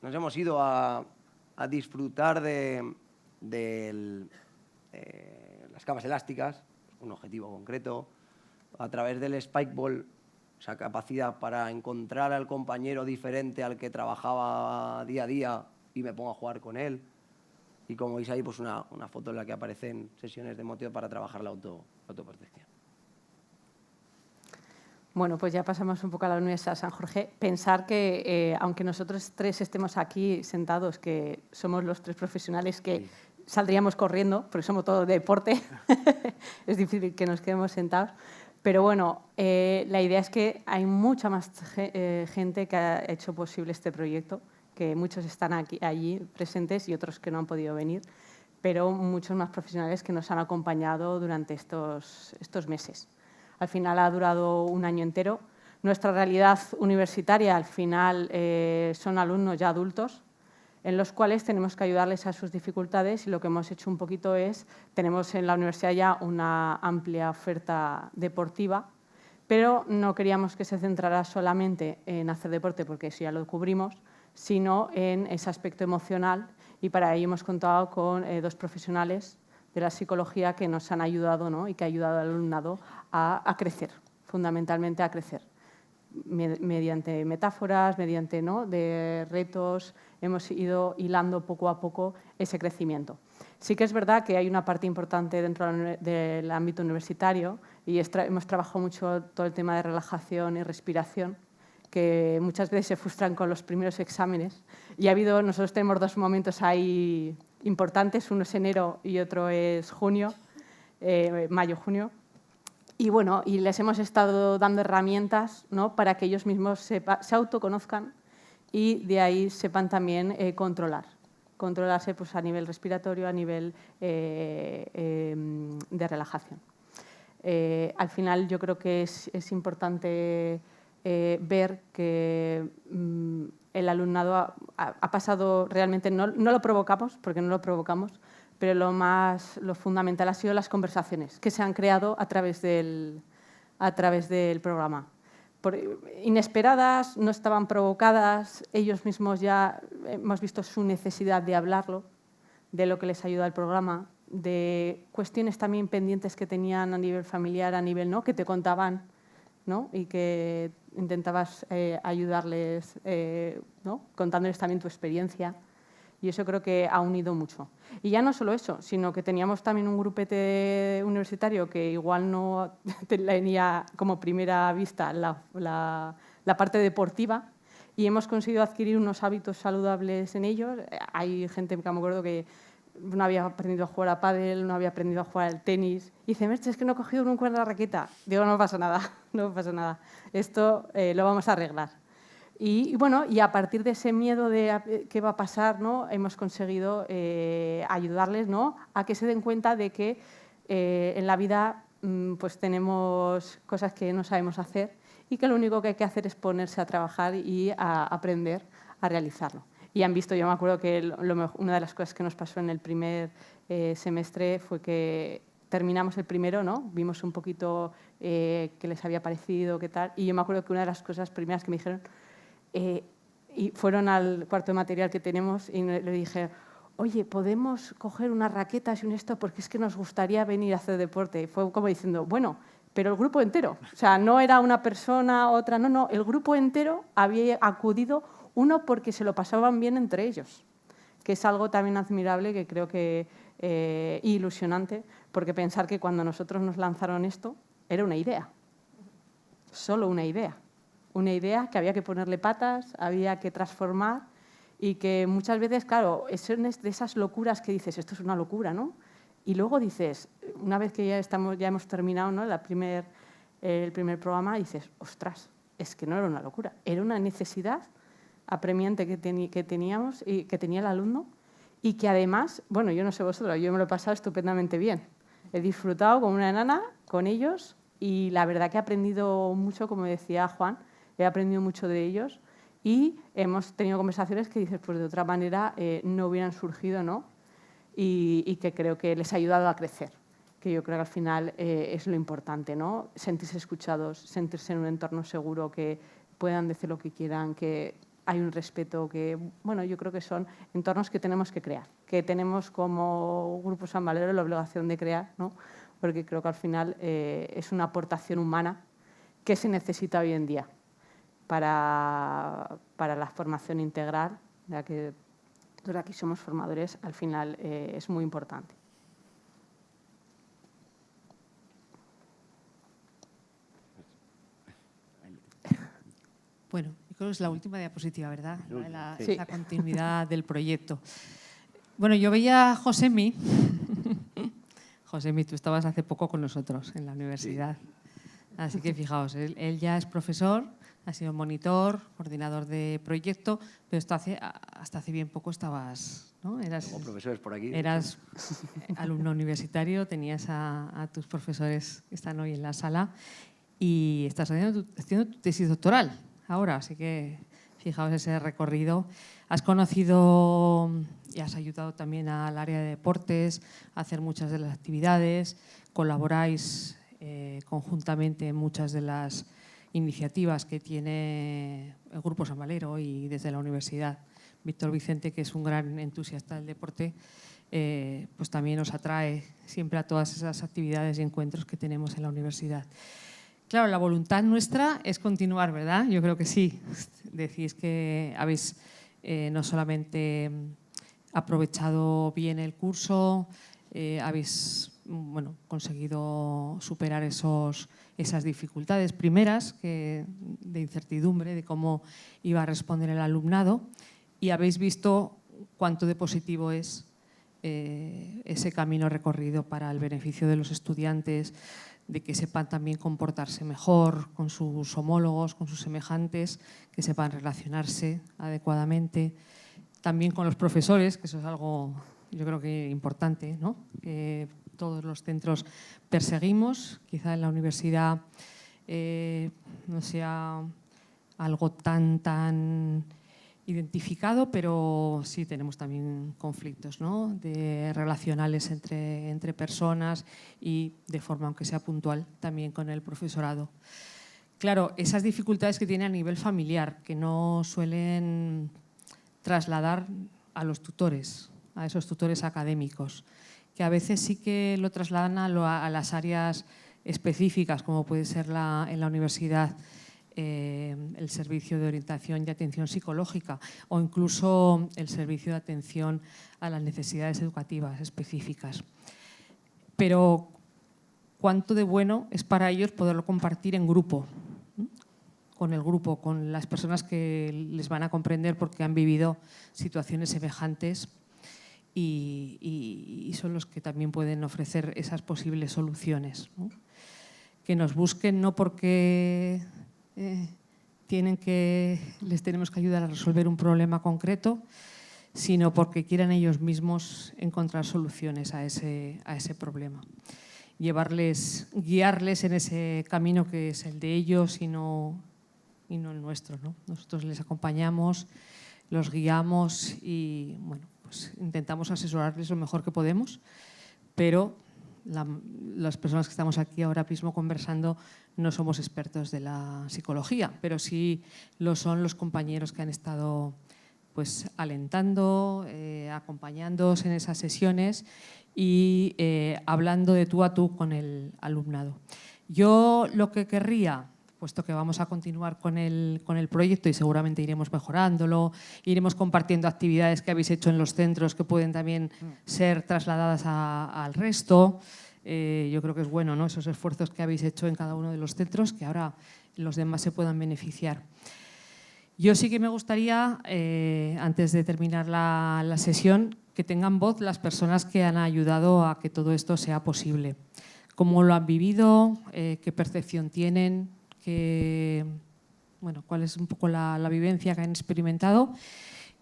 Nos hemos ido a disfrutar de las camas elásticas, un objetivo concreto. A través del spikeball esa capacidad para encontrar al compañero diferente al que trabajaba día a día y me pongo a jugar con él. Y como veis ahí, pues una foto en la que aparecen sesiones de motivo para trabajar la autoprotección. Bueno, pues ya pasamos un poco a la Universidad de San Jorge. Pensar que, aunque nosotros tres estemos aquí sentados, que somos los tres profesionales que saldríamos corriendo, porque somos todos de deporte, es difícil que nos quedemos sentados. Pero bueno, la idea es que hay mucha más gente que ha hecho posible este proyecto, que muchos están allí presentes y otros que no han podido venir, pero muchos más profesionales que nos han acompañado durante estos meses. Al final ha durado un año entero. Nuestra realidad universitaria, al final, son alumnos ya adultos, en los cuales tenemos que ayudarles a sus dificultades y lo que hemos hecho un poquito es, tenemos en la universidad ya una amplia oferta deportiva, pero no queríamos que se centrara solamente en hacer deporte, porque eso ya lo cubrimos, sino en ese aspecto emocional, y para ello hemos contado con 2 profesionales de la psicología que nos han ayudado, ¿no? Y que ha ayudado al alumnado a crecer, fundamentalmente a crecer. Mediante metáforas, mediante, ¿no?, de retos, hemos ido hilando poco a poco ese crecimiento. Sí que es verdad que hay una parte importante dentro del ámbito universitario y hemos trabajado mucho todo el tema de relajación y respiración, que muchas veces se frustran con los primeros exámenes. Y nosotros tenemos 2 momentos ahí importantes, uno es enero y otro es junio, mayo-junio. Y bueno, y les hemos estado dando herramientas, ¿no?, para que ellos mismos se autoconozcan y de ahí sepan también controlarse pues, a nivel respiratorio, a nivel de relajación. Al final yo creo que es importante ver que el alumnado ha pasado realmente, no lo provocamos, porque no lo provocamos, pero lo fundamental ha sido las conversaciones que se han creado a través del programa. Inesperadas, no estaban provocadas, ellos mismos ya hemos visto su necesidad de hablarlo, de lo que les ayuda el programa, de cuestiones también pendientes que tenían a nivel familiar, a nivel, ¿no?, que te contaban, ¿no?, y que intentabas ayudarles, ¿no?, contándoles también tu experiencia. Y eso creo que ha unido mucho. Y ya no solo eso, sino que teníamos también un grupete universitario que igual no tenía como primera vista la parte deportiva y hemos conseguido adquirir unos hábitos saludables en ellos. Hay gente que me acuerdo que no había aprendido a jugar a pádel, no había aprendido a jugar al tenis. Y dice, Merche, es que no he cogido nunca la raqueta. Digo, no pasa nada, no pasa nada. Esto lo vamos a arreglar. Y bueno, y a partir de ese miedo de qué va a pasar, ¿no?, hemos conseguido ayudarles, ¿no?, a que se den cuenta de que en la vida pues tenemos cosas que no sabemos hacer y que lo único que hay que hacer es ponerse a trabajar y a aprender a realizarlo. Y han visto, yo me acuerdo que una de las cosas que nos pasó en el primer semestre fue que terminamos el primero, ¿no?, vimos un poquito qué les había parecido, qué tal, y yo me acuerdo que una de las cosas primeras que me dijeron, y fueron al cuarto de material que tenemos y le dije, oye, ¿podemos coger unas raquetas y un esto? Porque es que nos gustaría venir a hacer deporte. Y fue como diciendo, bueno, pero el grupo entero. O sea, no era una persona, otra, no, el grupo entero había acudido, uno porque se lo pasaban bien entre ellos, que es algo también admirable que creo que ilusionante, porque pensar que cuando nosotros nos lanzaron esto era una idea, solo una idea. Una idea que había que ponerle patas, había que transformar y que muchas veces, claro, son de esas locuras que dices, esto es una locura, ¿no? Y luego dices, una vez que ya hemos terminado, ¿no?, el primer programa, dices, ostras, es que no era una locura, era una necesidad apremiante que teníamos y que tenía el alumno y que además, bueno, yo no sé vosotros, yo me lo he pasado estupendamente bien. He disfrutado como una enana con ellos y la verdad que he aprendido mucho, como decía Juan, he aprendido mucho de ellos y hemos tenido conversaciones que dices, pues de otra manera no hubieran surgido, ¿no? Y que creo que les ha ayudado a crecer, que yo creo que al final es lo importante, ¿no? Sentirse escuchados, sentirse en un entorno seguro, que puedan decir lo que quieran, que hay un respeto, que, bueno, yo creo que son entornos que tenemos que crear, que tenemos como Grupo San Valero la obligación de crear, ¿no? Porque creo que al final es una aportación humana qué se necesita hoy en día para la formación integral, ya que todos aquí somos formadores, al final es muy importante. Bueno, yo creo que es la última diapositiva, ¿verdad? Sí. La continuidad del proyecto. Bueno, yo veía a Josemi. Josemi, tú estabas hace poco con nosotros en la universidad. Así que fijaos, él ya es profesor, ha sido monitor, coordinador de proyecto, pero hasta hace bien poco estabas, ¿no? Tengo profesores por aquí. Eras alumno universitario, tenías a tus profesores que están hoy en la sala y estás haciendo tu tesis doctoral ahora, así que fijaos ese recorrido. Has conocido y has ayudado también al área de deportes a hacer muchas de las actividades, colaboráis conjuntamente en muchas de las iniciativas que tiene el Grupo San Valero y desde la universidad. Víctor Vicente, que es un gran entusiasta del deporte, pues también nos atrae siempre a todas esas actividades y encuentros que tenemos en la universidad. Claro, la voluntad nuestra es continuar, ¿verdad? Yo creo que sí. Decís que habéis no solamente aprovechado bien el curso, habéis conseguido superar esas dificultades primeras de incertidumbre de cómo iba a responder el alumnado y habéis visto cuánto de positivo es ese camino recorrido para el beneficio de los estudiantes, de que sepan también comportarse mejor con sus homólogos, con sus semejantes, que sepan relacionarse adecuadamente, también con los profesores, que eso es algo yo creo que importante, ¿no? Que todos los centros perseguimos, quizá en la universidad no sea algo tan identificado, pero sí tenemos también conflictos, ¿no? Relacionales entre personas y de forma, aunque sea puntual, también con el profesorado. Claro, esas dificultades que tiene a nivel familiar, que no suelen trasladar a los tutores, a esos tutores académicos, que a veces sí que lo trasladan a las áreas específicas, como puede ser en la universidad, el servicio de orientación y atención psicológica o incluso el servicio de atención a las necesidades educativas específicas. Pero cuánto de bueno es para ellos poderlo compartir en grupo, ¿no? Con el grupo, con las personas que les van a comprender porque han vivido situaciones semejantes y son los que también pueden ofrecer esas posibles soluciones, ¿no? Que nos busquen no porque les tenemos que ayudar a resolver un problema concreto, sino porque quieran ellos mismos encontrar soluciones a ese problema. Guiarles en ese camino que es el de ellos y no el nuestro, ¿no? Nosotros les acompañamos, los guiamos y bueno, pues intentamos asesorarles lo mejor que podemos, pero las personas que estamos aquí ahora mismo conversando no somos expertos de la psicología, pero sí lo son los compañeros que han estado pues alentando, acompañándoos en esas sesiones y hablando de tú a tú con el alumnado. Yo lo que querría, puesto que vamos a continuar con el proyecto y seguramente iremos mejorándolo, iremos compartiendo actividades que habéis hecho en los centros que pueden también ser trasladadas al resto. Yo creo que es bueno, ¿no? Esos esfuerzos que habéis hecho en cada uno de los centros, que ahora los demás se puedan beneficiar. Yo sí que me gustaría, antes de terminar la sesión, que tengan voz las personas que han ayudado a que todo esto sea posible. ¿Cómo lo han vivido? ¿Qué percepción tienen? ¿Cuál es un poco la vivencia que han experimentado?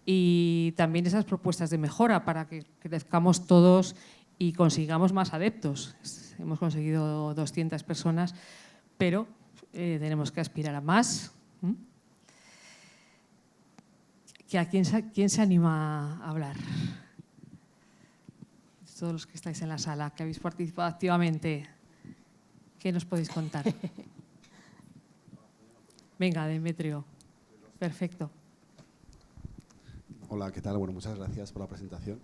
Y también esas propuestas de mejora para que crezcamos todos y consigamos más adeptos. Hemos conseguido 200 personas, pero tenemos que aspirar a más. ¿Quién se anima a hablar? Todos los que estáis en la sala, que habéis participado activamente, ¿qué nos podéis contar? Venga, Demetrio. Perfecto. Hola, ¿qué tal? Bueno, muchas gracias por la presentación.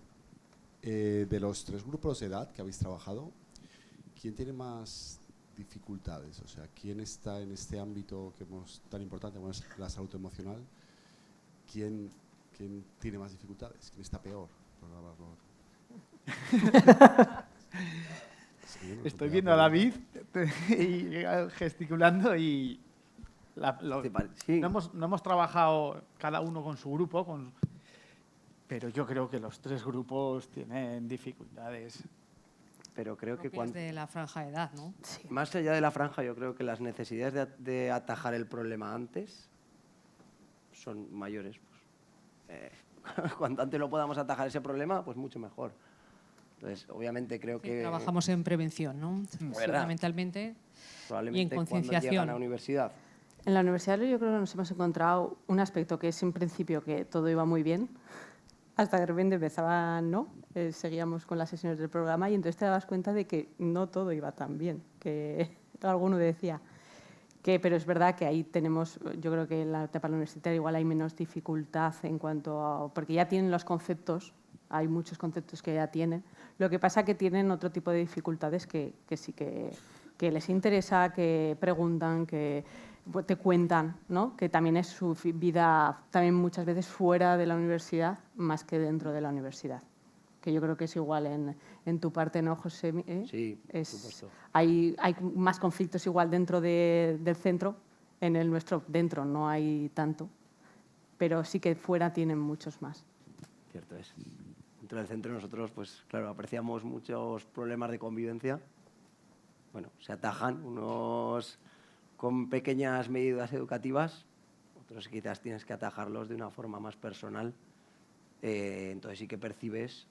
De los 3 grupos de edad que habéis trabajado, ¿quién tiene más dificultades? O sea, ¿quién está en este ámbito tan importante como es la salud emocional? ¿Quién tiene más dificultades? ¿Quién está peor? Estoy viendo a David gesticulando y no hemos trabajado cada uno con su grupo, pero yo creo que los 3 grupos tienen dificultades. Pero creo que de la franja de edad, ¿no? Sí. Más allá de la franja, yo creo que las necesidades de atajar el problema antes son mayores. Cuanto antes lo podamos atajar ese problema, pues mucho mejor. Entonces, obviamente creo que... Trabajamos en prevención, ¿no? Fundamentalmente, y en concienciación. Cuando llegan a la universidad. En la universidad yo creo que nos hemos encontrado un aspecto que es en principio que todo iba muy bien, hasta que de repente empezaban, ¿no? Seguíamos con las sesiones del programa y entonces te dabas cuenta de que no todo iba tan bien, que alguno decía. Pero es verdad que ahí tenemos, yo creo que en la etapa universitaria igual hay menos dificultad en cuanto a... porque ya tienen los conceptos, hay muchos conceptos que ya tienen. Lo que pasa es que tienen otro tipo de dificultades que sí que les interesa, que preguntan, que te cuentan, ¿no? Que también es su vida también muchas veces fuera de la universidad más que dentro de la universidad. Que yo creo que es igual en tu parte, ¿no, José? Sí, por supuesto. Hay más conflictos igual dentro del centro, en el nuestro dentro no hay tanto, pero sí que fuera tienen muchos más. Cierto es. Dentro del centro nosotros, pues claro, apreciamos muchos problemas de convivencia. Bueno, se atajan unos con pequeñas medidas educativas, otros quizás tienes que atajarlos de una forma más personal. Entonces sí que percibes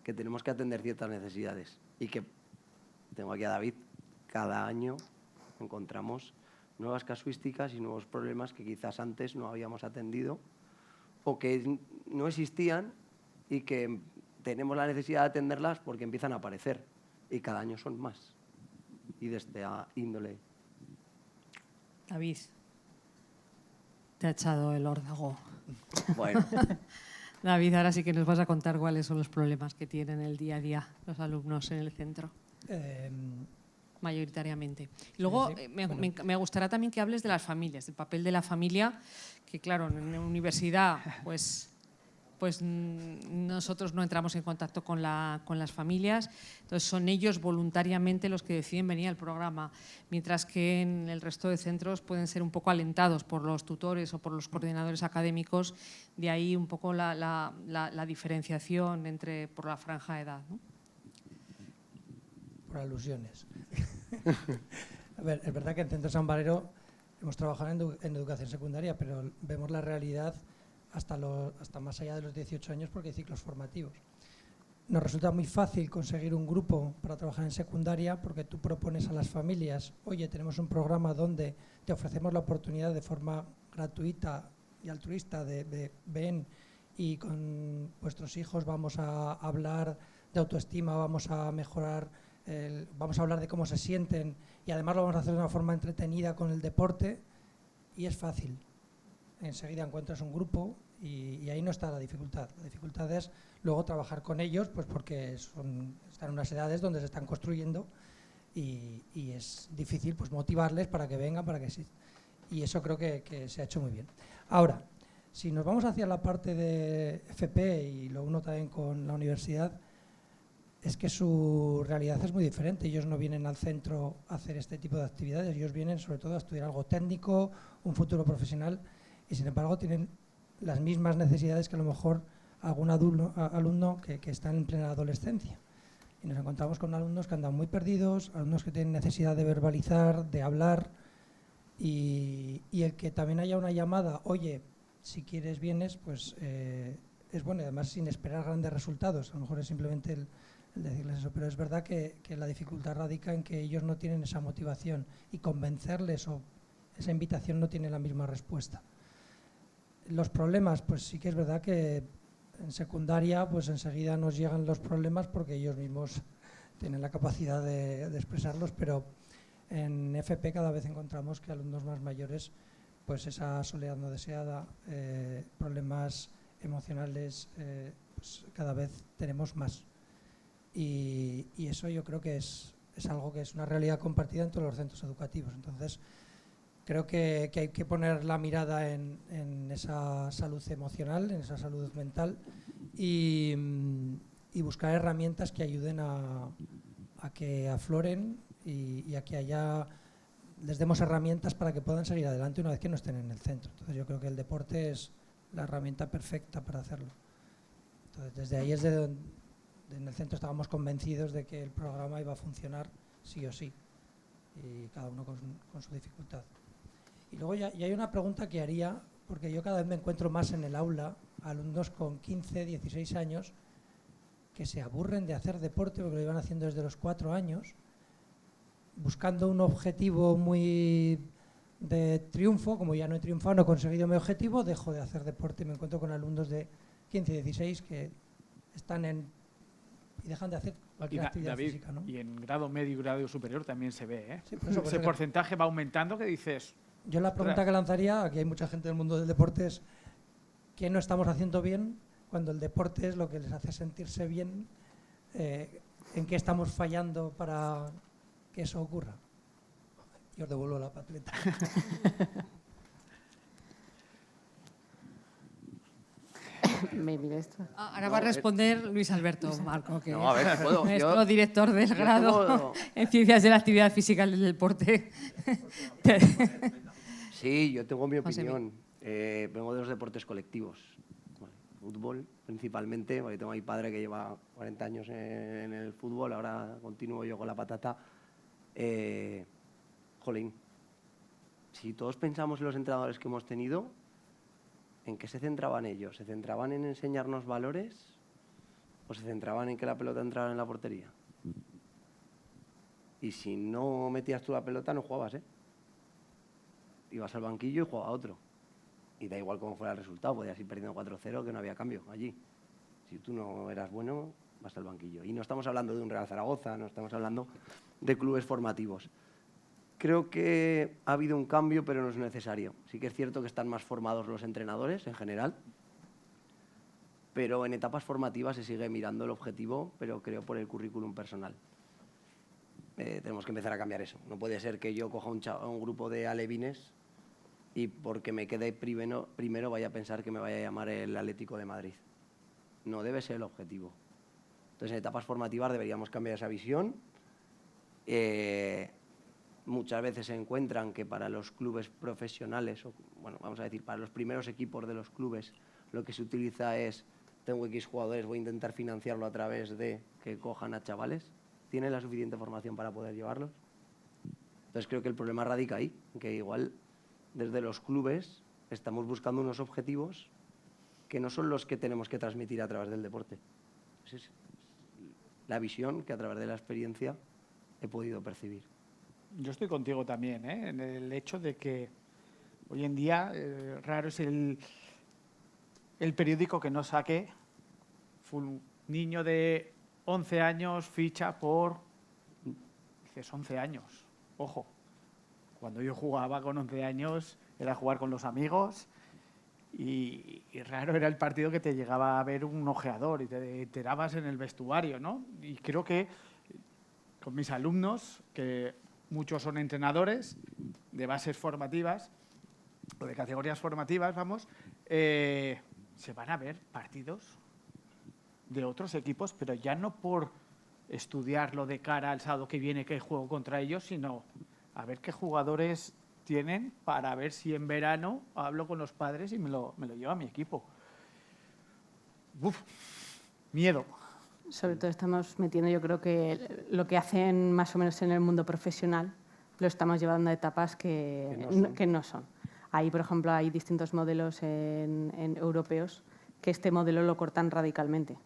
que tenemos que atender ciertas necesidades y que, tengo aquí a David, cada año encontramos nuevas casuísticas y nuevos problemas que quizás antes no habíamos atendido o que no existían y que tenemos la necesidad de atenderlas porque empiezan a aparecer y cada año son más y de esta índole. David, te ha echado el órdago. Bueno. David, ahora sí que nos vas a contar cuáles son los problemas que tienen el día a día los alumnos en el centro, mayoritariamente. Y luego sí. Me gustaría también que hables de las familias, del papel de la familia, que claro, en la universidad pues nosotros no entramos en contacto con las familias, entonces son ellos voluntariamente los que deciden venir al programa, mientras que en el resto de centros pueden ser un poco alentados por los tutores o por los coordinadores académicos, de ahí un poco la diferenciación por la franja de edad, ¿no? Por alusiones. A ver, es verdad que en Centro San Valero hemos trabajado en educación secundaria, pero vemos la realidad hasta más allá de los 18 años porque hay ciclos formativos. Nos resulta muy fácil conseguir un grupo para trabajar en secundaria porque tú propones a las familias, oye, tenemos un programa donde te ofrecemos la oportunidad de forma gratuita y altruista de ven y con vuestros hijos vamos a hablar de autoestima, vamos a mejorar, vamos a hablar de cómo se sienten y además lo vamos a hacer de una forma entretenida con el deporte y es fácil. Enseguida encuentras un grupo y ahí no está la dificultad. La dificultad es luego trabajar con ellos pues porque están en unas edades donde se están construyendo y es difícil pues motivarles para que vengan, para que sí. Y eso creo que se ha hecho muy bien. Ahora, si nos vamos hacia la parte de FP y lo uno también con la universidad, es que su realidad es muy diferente. Ellos no vienen al centro a hacer este tipo de actividades, ellos vienen sobre todo a estudiar algo técnico, un futuro profesional. Y sin embargo tienen las mismas necesidades que a lo mejor algún alumno que está en plena adolescencia. Y nos encontramos con alumnos que andan muy perdidos, alumnos que tienen necesidad de verbalizar, de hablar, y el que también haya una llamada, oye, si quieres vienes, pues es bueno, y además sin esperar grandes resultados, a lo mejor es simplemente el decirles eso, pero es verdad que la dificultad radica en que ellos no tienen esa motivación y convencerles o esa invitación no tiene la misma respuesta. Los problemas, pues sí que es verdad que en secundaria pues enseguida nos llegan los problemas porque ellos mismos tienen la capacidad de expresarlos, pero en FP cada vez encontramos que alumnos más mayores, pues esa soledad no deseada, problemas emocionales, pues cada vez tenemos más. Y eso yo creo que es es algo que es una realidad compartida en todos los centros educativos. Entonces, creo que hay que poner la mirada en esa salud emocional, en esa salud mental y buscar herramientas que ayuden a que afloren y a que les demos herramientas para que puedan seguir adelante una vez que no estén en el centro. Entonces yo creo que el deporte es la herramienta perfecta para hacerlo. Entonces desde ahí es de donde en el centro estábamos convencidos de que el programa iba a funcionar sí o sí, y cada uno con su dificultad. Y luego ya hay una pregunta que haría, porque yo cada vez me encuentro más en el aula alumnos con 15, 16 años que se aburren de hacer deporte porque lo iban haciendo desde los 4 años, buscando un objetivo muy de triunfo. Como ya no he triunfado, no he conseguido mi objetivo, dejo de hacer deporte. Me encuentro con alumnos de 15 y 16 que están y dejan de hacer cualquier actividad física, ¿no? Y en grado medio y grado superior también se ve, ¿eh? Sí, por eso, ese porcentaje va aumentando, que dices... Yo la pregunta que lanzaría, aquí hay mucha gente del mundo del deporte, es ¿qué no estamos haciendo bien cuando el deporte es lo que les hace sentirse bien? ¿En qué estamos fallando para que eso ocurra? Y os devuelvo la papeleta. Ahora va a responder Luis Alberto Marco, que No, a ver, es puedo. nuestro director del grado en Ciencias de la Actividad Física y del Deporte. Sí, yo tengo mi opinión. Vengo de los deportes colectivos. Vale. Fútbol, principalmente, porque tengo a mi padre que lleva 40 años en el fútbol, ahora continúo yo con la patata. Jolín, si todos pensamos en los entrenadores que hemos tenido, ¿en qué se centraban ellos? ¿Se centraban en enseñarnos valores o se centraban en que la pelota entrara en la portería? Y si no metías tú la pelota, no jugabas, ¿eh? Ibas al banquillo y jugaba otro. Y da igual cómo fuera el resultado, podías ir perdiendo 4-0, que no había cambio allí. Si tú no eras bueno, vas al banquillo. Y no estamos hablando de un Real Zaragoza, no estamos hablando de clubes formativos. Creo que ha habido un cambio, pero no es necesario. Sí que es cierto que están más formados los entrenadores en general, pero en etapas formativas se sigue mirando el objetivo, pero creo por el currículum personal. Tenemos que empezar a cambiar eso. No puede ser que yo coja un grupo de alevines y porque me quede primero vaya a pensar que me vaya a llamar el Atlético de Madrid. No debe ser el objetivo. Entonces, en etapas formativas deberíamos cambiar esa visión. Muchas veces se encuentran que para los clubes profesionales, o bueno, vamos a decir, para los primeros equipos de los clubes, lo que se utiliza es, tengo X jugadores, voy a intentar financiarlo a través de que cojan a chavales. ¿Tienen la suficiente formación para poder llevarlos? Entonces creo que el problema radica ahí, que igual desde los clubes estamos buscando unos objetivos que no son los que tenemos que transmitir a través del deporte. Esa es la visión que a través de la experiencia he podido percibir. Yo estoy contigo también, ¿eh? En el hecho de que hoy en día raro es el periódico que no saque un niño de 11 años ficha por... Dices, 11 años, ojo. Cuando yo jugaba con 11 años era jugar con los amigos y raro era el partido que te llegaba a ver un ojeador y te enterabas en el vestuario, ¿no? Y creo que con mis alumnos, que muchos son entrenadores de bases formativas o de categorías formativas, vamos, se van a ver partidos de otros equipos, pero ya no por estudiarlo de cara al sábado que viene que juego contra ellos, sino a ver qué jugadores tienen para ver si en verano hablo con los padres y me lo llevo a mi equipo. Uf, miedo. Sobre todo estamos metiendo, yo creo que lo que hacen más o menos en el mundo profesional lo estamos llevando a etapas que no son. Ahí, por ejemplo, hay distintos modelos en europeos que este modelo lo cortan radicalmente.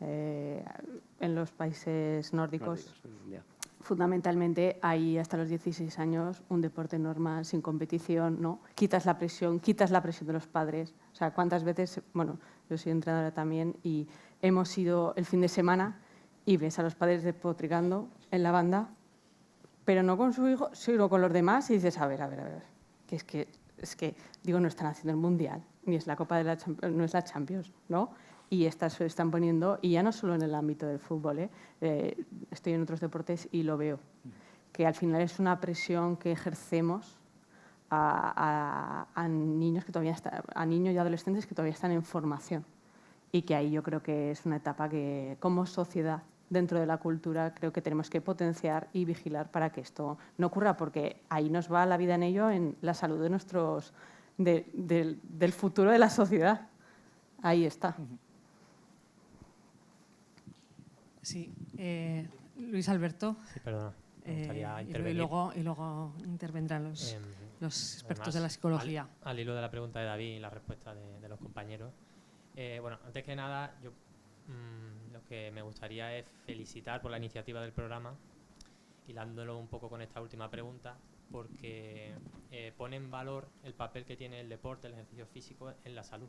En los países nórdicos, fundamentalmente, hay hasta los 16 años un deporte normal, sin competición, ¿no? Quitas la presión de los padres. O sea, ¿cuántas veces? Bueno, yo soy entrenadora también y hemos ido el fin de semana y ves a los padres despotricando en la banda, pero no con su hijo, sino con los demás, y dices, a ver, que es que digo, no están haciendo el Mundial, ni es la Copa de la Champions, no es la Champions, ¿no? y estas se están poniendo, y ya no solo en el ámbito del fútbol, estoy en otros deportes y lo veo, que al final es una presión que ejercemos a niños que todavía a niños y adolescentes que todavía están en formación, y que ahí yo creo que es una etapa que como sociedad dentro de la cultura creo que tenemos que potenciar y vigilar para que esto no ocurra, porque ahí nos va la vida en ello, en la salud de nuestros del futuro de la sociedad. Ahí está. Sí, Luis Alberto. Sí, perdona. Me gustaría intervenir. Y luego intervendrán los expertos además, de la psicología. Al hilo de la pregunta de David y la respuesta de los compañeros. Bueno, antes que nada, yo lo que me gustaría es felicitar por la iniciativa del programa, hilándolo un poco con esta última pregunta, porque pone en valor el papel que tiene el deporte, el ejercicio físico en la salud.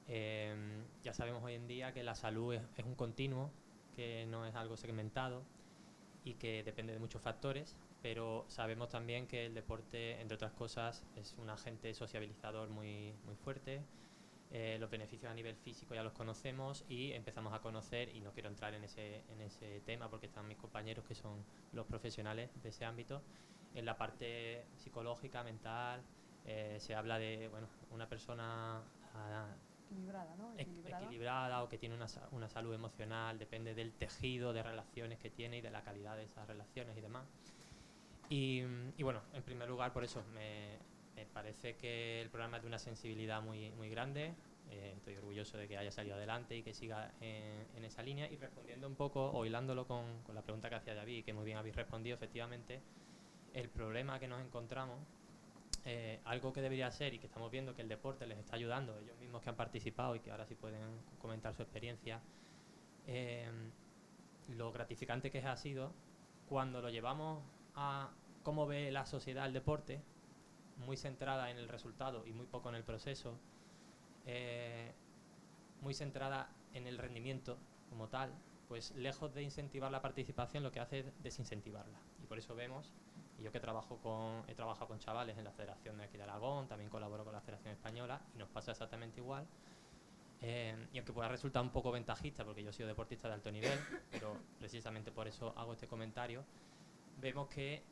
Ya sabemos hoy en día que la salud es un continuo, que no es algo segmentado y que depende de muchos factores, pero sabemos también que el deporte, entre otras cosas, es un agente sociabilizador muy fuerte. Los beneficios a nivel físico ya los conocemos y empezamos a conocer, y no quiero entrar en ese tema porque están mis compañeros que son los profesionales de ese ámbito, en la parte psicológica, mental, se habla de una persona equilibrada, ¿no? equilibrada o que tiene una salud emocional, depende del tejido de relaciones que tiene y de la calidad de esas relaciones y demás. Y bueno, en primer lugar, por eso me parece que el programa es de una sensibilidad muy grande. Estoy orgulloso de que haya salido adelante y que siga en esa línea. Y respondiendo un poco, o hilándolo con la pregunta que hacía David, que muy bien habéis respondido, efectivamente, el problema que nos encontramos, algo que debería ser y que estamos viendo que el deporte les está ayudando, ellos mismos que han participado y que ahora sí pueden comentar su experiencia, lo gratificante que ha sido cuando lo llevamos a cómo ve la sociedad el deporte, muy centrada en el resultado y muy poco en el proceso, muy centrada en el rendimiento como tal, pues lejos de incentivar la participación lo que hace es desincentivarla. Y por eso vemos, y yo que he trabajado con chavales en la Federación de aquí de Aragón, también colaboro con la Federación Española y nos pasa exactamente igual, y aunque pueda resultar un poco ventajista porque yo he sido deportista de alto nivel, pero precisamente por eso hago este comentario, vemos que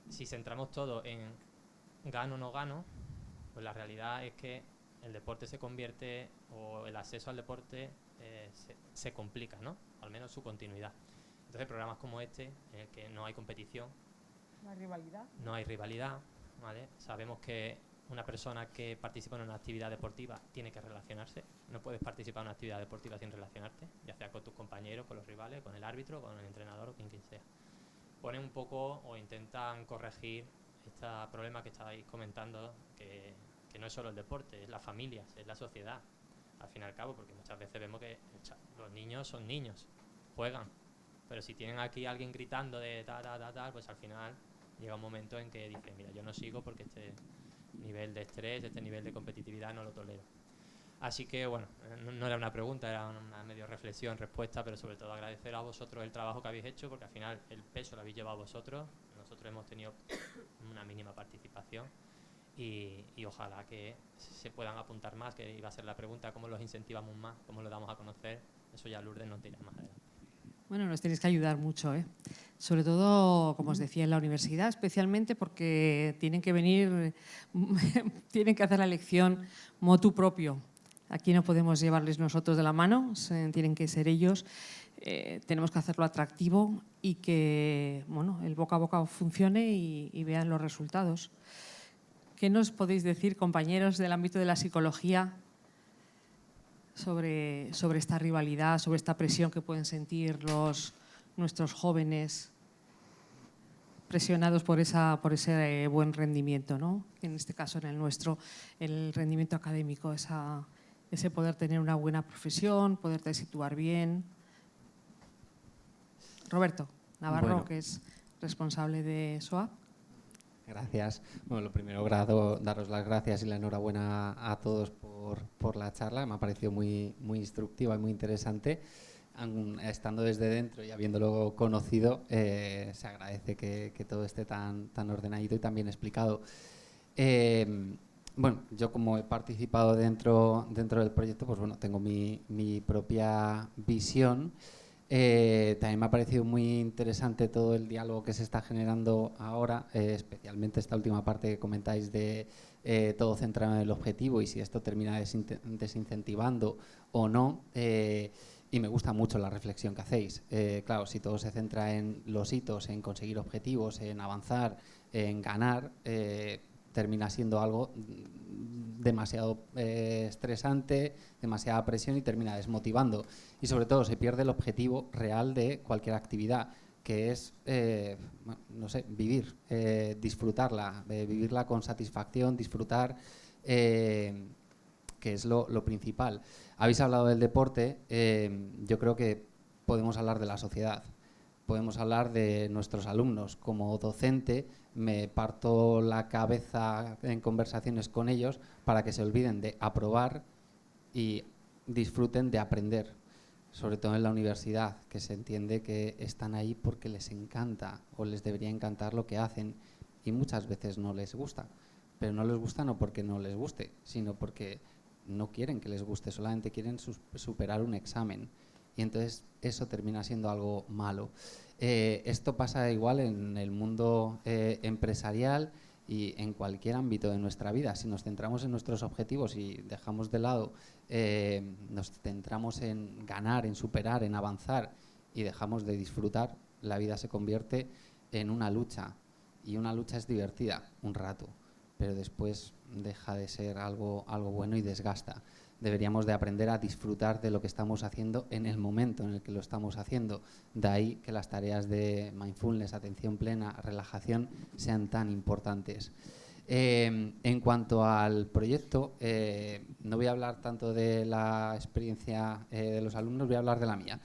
si centramos todo en gano o no gano, pues la realidad es que el deporte se convierte, o el acceso al deporte se complica, ¿no? Al menos su continuidad. Entonces programas como este, en el que no hay competición, no hay rivalidad, ¿vale? Sabemos que una persona que participa en una actividad deportiva tiene que relacionarse. No puedes participar en una actividad deportiva sin relacionarte, ya sea con tus compañeros, con los rivales, con el árbitro, con el entrenador o quien sea. Ponen un poco o intentan corregir este problema que estáis comentando, que no es solo el deporte, es las familias, es la sociedad, al fin y al cabo, porque muchas veces vemos que los niños son niños, juegan, pero si tienen aquí a alguien gritando de tal, pues al final llega un momento en que dicen, mira, yo no sigo porque este nivel de estrés, este nivel de competitividad no lo tolero. Así que, bueno, no era una pregunta, era una medio reflexión, respuesta, pero sobre todo agradecer a vosotros el trabajo que habéis hecho, porque al final el peso lo habéis llevado vosotros, nosotros hemos tenido una mínima participación y ojalá que se puedan apuntar más, que iba a ser la pregunta, cómo los incentivamos más, cómo los damos a conocer, eso ya Lourdes nos dirá más adelante. Bueno, nos tenéis que ayudar mucho, sobre todo, como os decía, en la universidad, especialmente porque tienen que venir, tienen que hacer la elección motu propio. Aquí no podemos llevarles nosotros de la mano, tienen que ser ellos. Tenemos que hacerlo atractivo y que el boca a boca funcione y vean los resultados. ¿Qué nos podéis decir, compañeros del ámbito de la psicología, sobre esta rivalidad, sobre esta presión que pueden sentir nuestros jóvenes presionados por ese buen rendimiento, ¿no? En este caso, en el nuestro, el rendimiento académico, ese poder tener una buena profesión, poderte situar bien? Roberto Navarro, que es responsable de SOAP. Gracias. Bueno, lo primero, daros las gracias y la enhorabuena a todos por la charla. Me ha parecido muy instructiva y muy interesante. Estando desde dentro y habiéndolo conocido, se agradece que todo esté tan ordenadito y tan bien explicado. Bueno, yo como he participado dentro del proyecto, pues bueno, tengo mi propia visión. También me ha parecido muy interesante todo el diálogo que se está generando ahora, especialmente esta última parte que comentáis de todo centrado en el objetivo y si esto termina desincentivando o no. Y me gusta mucho la reflexión que hacéis. Claro, si todo se centra en los hitos, en conseguir objetivos, en avanzar, en ganar, termina siendo algo demasiado estresante, demasiada presión y termina desmotivando. Y sobre todo se pierde el objetivo real de cualquier actividad, que es, no sé, vivir, disfrutarla, vivirla con satisfacción, disfrutar, que es lo principal. Habéis hablado del deporte, yo creo que podemos hablar de la sociedad. Podemos hablar de nuestros alumnos. Como docente me parto la cabeza en conversaciones con ellos para que se olviden de aprobar y disfruten de aprender, sobre todo en la universidad, que se entiende que están ahí porque les encanta o les debería encantar lo que hacen y muchas veces no les gusta, pero no les gusta no porque no les guste, sino porque no quieren que les guste, solamente quieren superar un examen. Y entonces eso termina siendo algo malo. Esto pasa igual en el mundo empresarial y en cualquier ámbito de nuestra vida. Si nos centramos en nuestros objetivos y dejamos de lado, nos centramos en ganar, en superar, en avanzar y dejamos de disfrutar, la vida se convierte en una lucha. Y una lucha es divertida, un rato, pero después deja de ser algo bueno y desgasta. Deberíamos de aprender a disfrutar de lo que estamos haciendo en el momento en el que lo estamos haciendo. De ahí que las tareas de mindfulness, atención plena, relajación, sean tan importantes. En cuanto al proyecto, no voy a hablar tanto de la experiencia de los alumnos, voy a hablar de la mía.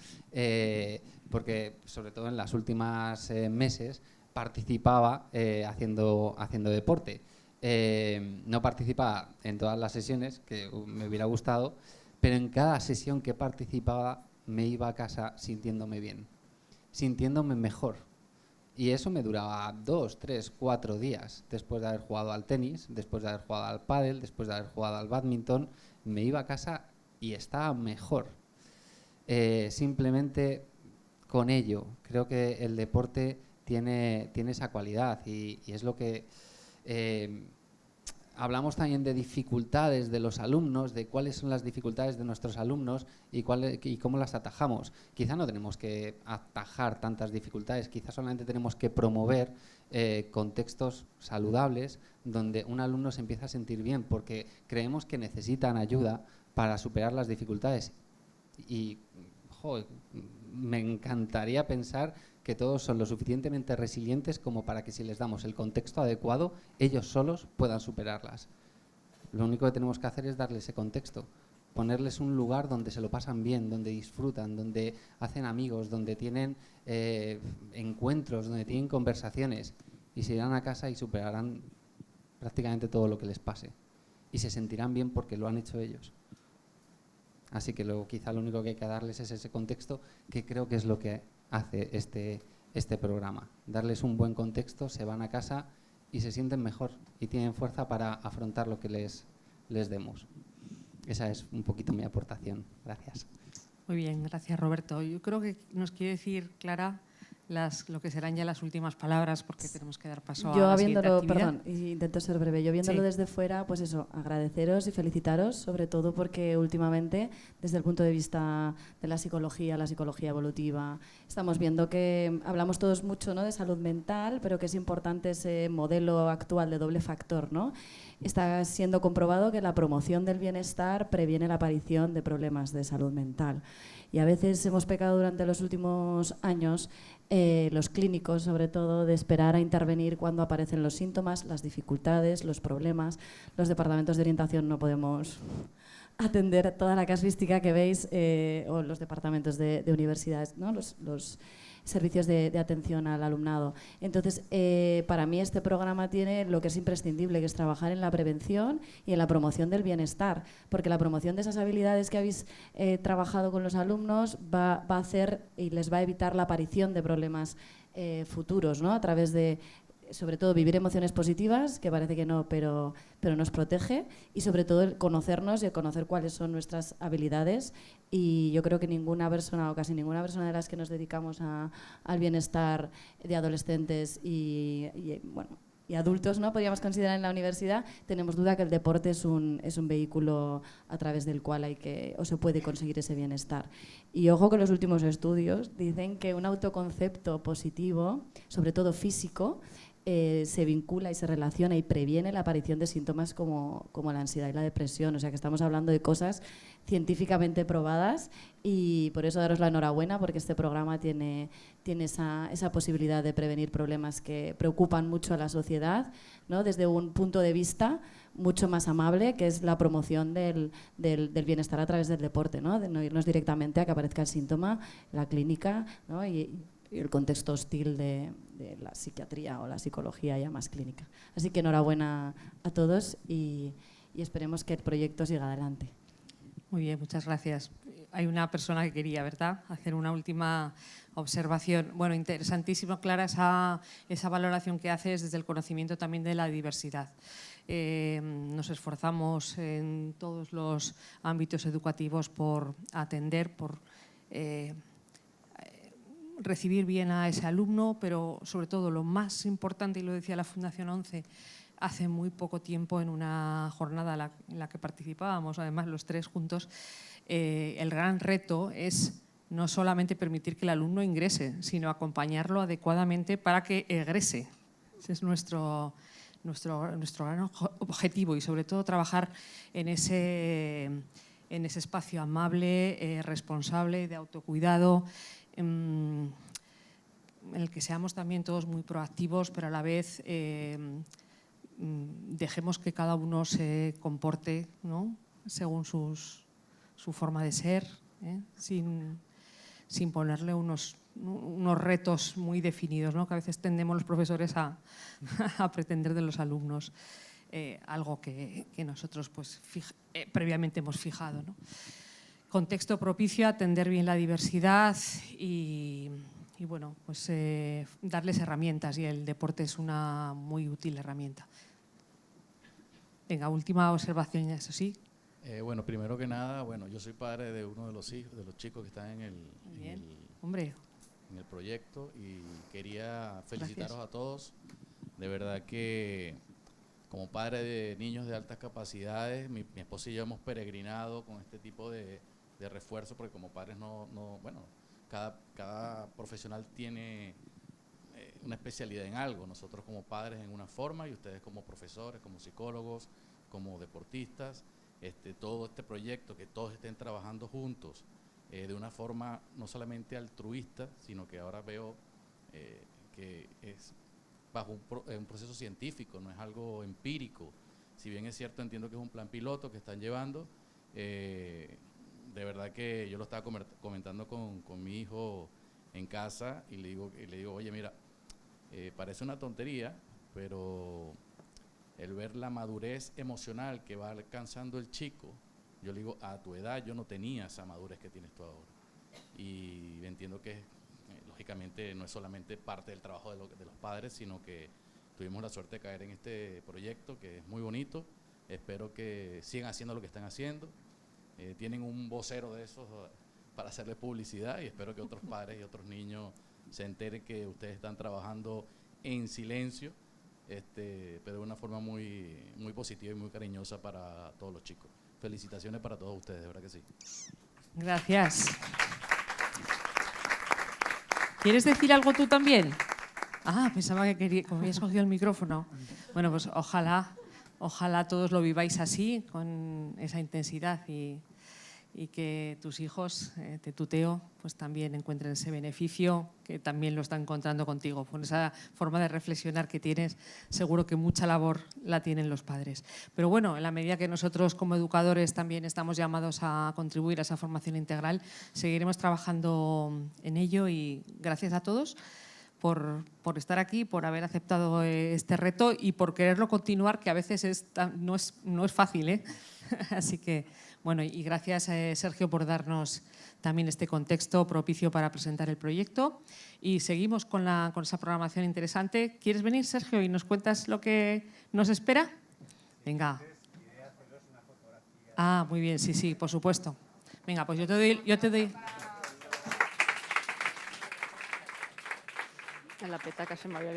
Porque, sobre todo en los últimos meses, participaba haciendo deporte. No participaba en todas las sesiones, que me hubiera gustado, pero en cada sesión que participaba me iba a casa sintiéndome bien, sintiéndome mejor. Y eso me duraba 2, 3, 4 días. Después de haber jugado al tenis, después de haber jugado al pádel, después de haber jugado al bádminton, me iba a casa y estaba mejor. Simplemente con ello, creo que el deporte tiene esa cualidad y es lo que... hablamos también de dificultades de los alumnos, de cuáles son las dificultades de nuestros alumnos y cómo las atajamos. Quizá no tenemos que atajar tantas dificultades, quizá solamente tenemos que promover contextos saludables donde un alumno se empieza a sentir bien porque creemos que necesitan ayuda para superar las dificultades. Y me encantaría pensar que todos son lo suficientemente resilientes como para que si les damos el contexto adecuado, ellos solos puedan superarlas. Lo único que tenemos que hacer es darles ese contexto, ponerles un lugar donde se lo pasan bien, donde disfrutan, donde hacen amigos, donde tienen encuentros, donde tienen conversaciones y se irán a casa y superarán prácticamente todo lo que les pase y se sentirán bien porque lo han hecho ellos. Así que quizá lo único que hay que darles es ese contexto, que creo que es lo que hace este programa. Darles un buen contexto, se van a casa y se sienten mejor y tienen fuerza para afrontar lo que les demos. Esa es un poquito mi aportación. Gracias. Muy bien, gracias Roberto. Yo creo que nos quiere decir Clara lo que serán ya las últimas palabras porque tenemos que dar paso a la siguiente actividad. Perdón, intento ser breve. Yo viéndolo desde fuera, pues eso, agradeceros y felicitaros, sobre todo porque últimamente, desde el punto de vista de la psicología evolutiva, estamos viendo que hablamos todos mucho, ¿no?, de salud mental, pero que es importante ese modelo actual de doble factor, ¿no? Está siendo comprobado que la promoción del bienestar previene la aparición de problemas de salud mental. Y a veces hemos pecado durante los últimos años, los clínicos sobre todo, de esperar a intervenir cuando aparecen los síntomas, las dificultades, los problemas. Los departamentos de orientación no podemos atender toda la casuística que veis, o los departamentos de universidades, ¿no?, los servicios de atención al alumnado. Entonces, para mí este programa tiene lo que es imprescindible, que es trabajar en la prevención y en la promoción del bienestar, porque la promoción de esas habilidades que habéis trabajado con los alumnos va a hacer y les va a evitar la aparición de problemas futuros, ¿no?, a través de sobre todo vivir emociones positivas, que parece que no, pero nos protege, y sobre todo el conocernos y el conocer cuáles son nuestras habilidades. Y yo creo que ninguna persona, o casi ninguna persona de las que nos dedicamos al bienestar de adolescentes y adultos, ¿no?, podríamos considerar en la universidad, tenemos duda que el deporte es un vehículo a través del cual se puede conseguir ese bienestar. Y ojo que los últimos estudios dicen que un autoconcepto positivo, sobre todo físico, se vincula y se relaciona y previene la aparición de síntomas como la ansiedad y la depresión. O sea que estamos hablando de cosas científicamente probadas, y por eso daros la enhorabuena, porque este programa tiene esa posibilidad de prevenir problemas que preocupan mucho a la sociedad, ¿no?, desde un punto de vista mucho más amable, que es la promoción del bienestar a través del deporte, ¿no?, de no irnos directamente a que aparezca el síntoma, la clínica, ¿no?, y el contexto hostil de la psiquiatría o la psicología ya más clínica. Así que enhorabuena a todos y esperemos que el proyecto siga adelante. Muy bien, muchas gracias. Hay una persona que quería, ¿verdad?, hacer una última observación. Bueno, interesantísimo, Clara, esa valoración que haces desde el conocimiento también de la diversidad. Nos esforzamos en todos los ámbitos educativos por atender, por recibir bien a ese alumno, pero sobre todo lo más importante, y lo decía la Fundación 11, hace muy poco tiempo en una jornada en la que participábamos, además los tres juntos, el gran reto es no solamente permitir que el alumno ingrese, sino acompañarlo adecuadamente para que egrese. Ese es nuestro gran objetivo, y sobre todo trabajar en ese espacio amable, responsable, de autocuidado, en el que seamos también todos muy proactivos, pero a la vez dejemos que cada uno se comporte, ¿no?, según su forma de ser, sin ponerle unos retos muy definidos, ¿no?, que a veces tendemos los profesores a pretender de los alumnos algo que nosotros pues, previamente hemos fijado, ¿no? Contexto propicio a atender bien la diversidad y bueno, pues darles herramientas, y el deporte es una muy útil herramienta. Venga, última observación, eso sí. Bueno, primero que nada, bueno, yo soy padre de uno de los chicos que están en el proyecto, y quería felicitaros a todos. De verdad que como padre de niños de altas capacidades, mi esposa y yo hemos peregrinado con este tipo de refuerzo, porque como padres bueno, cada profesional tiene una especialidad en algo. Nosotros como padres en una forma, y ustedes como profesores, como psicólogos, como deportistas. Todo este proyecto, que todos estén trabajando juntos de una forma no solamente altruista, sino que ahora veo que es bajo un proceso científico, no es algo empírico. Si bien es cierto, entiendo que es un plan piloto que están llevando, de verdad que yo lo estaba comentando con mi hijo en casa, y le digo, oye, mira, parece una tontería, pero el ver la madurez emocional que va alcanzando el chico, yo le digo, a tu edad yo no tenía esa madurez que tienes tú ahora. Y entiendo que lógicamente no es solamente parte del trabajo de los padres, sino que tuvimos la suerte de caer en este proyecto, que es muy bonito. Espero que sigan haciendo lo que están haciendo. Tienen un vocero de esos para hacerle publicidad, y espero que otros padres y otros niños se enteren que ustedes están trabajando en silencio, pero de una forma muy, muy positiva y muy cariñosa para todos los chicos. Felicitaciones para todos ustedes, de verdad que sí. Gracias. ¿Quieres decir algo tú también? Pensaba que como habías cogido el micrófono. Bueno, pues ojalá todos lo viváis así, con esa intensidad, y que tus hijos, te tuteo, pues también encuentren ese beneficio que también lo están encontrando contigo. Con esa forma de reflexionar que tienes, seguro que mucha labor la tienen los padres. Pero bueno, en la medida que nosotros como educadores también estamos llamados a contribuir a esa formación integral, seguiremos trabajando en ello, y gracias a todos por estar aquí, por haber aceptado este reto y por quererlo continuar, que a veces no es fácil, ¿eh? Así que, bueno, y gracias, Sergio, por darnos también este contexto propicio para presentar el proyecto. Y seguimos con esa programación interesante. ¿Quieres venir, Sergio, y nos cuentas lo que nos espera? Venga. Ah, muy bien, sí, por supuesto. Venga, pues yo te doy... En la petaca se me había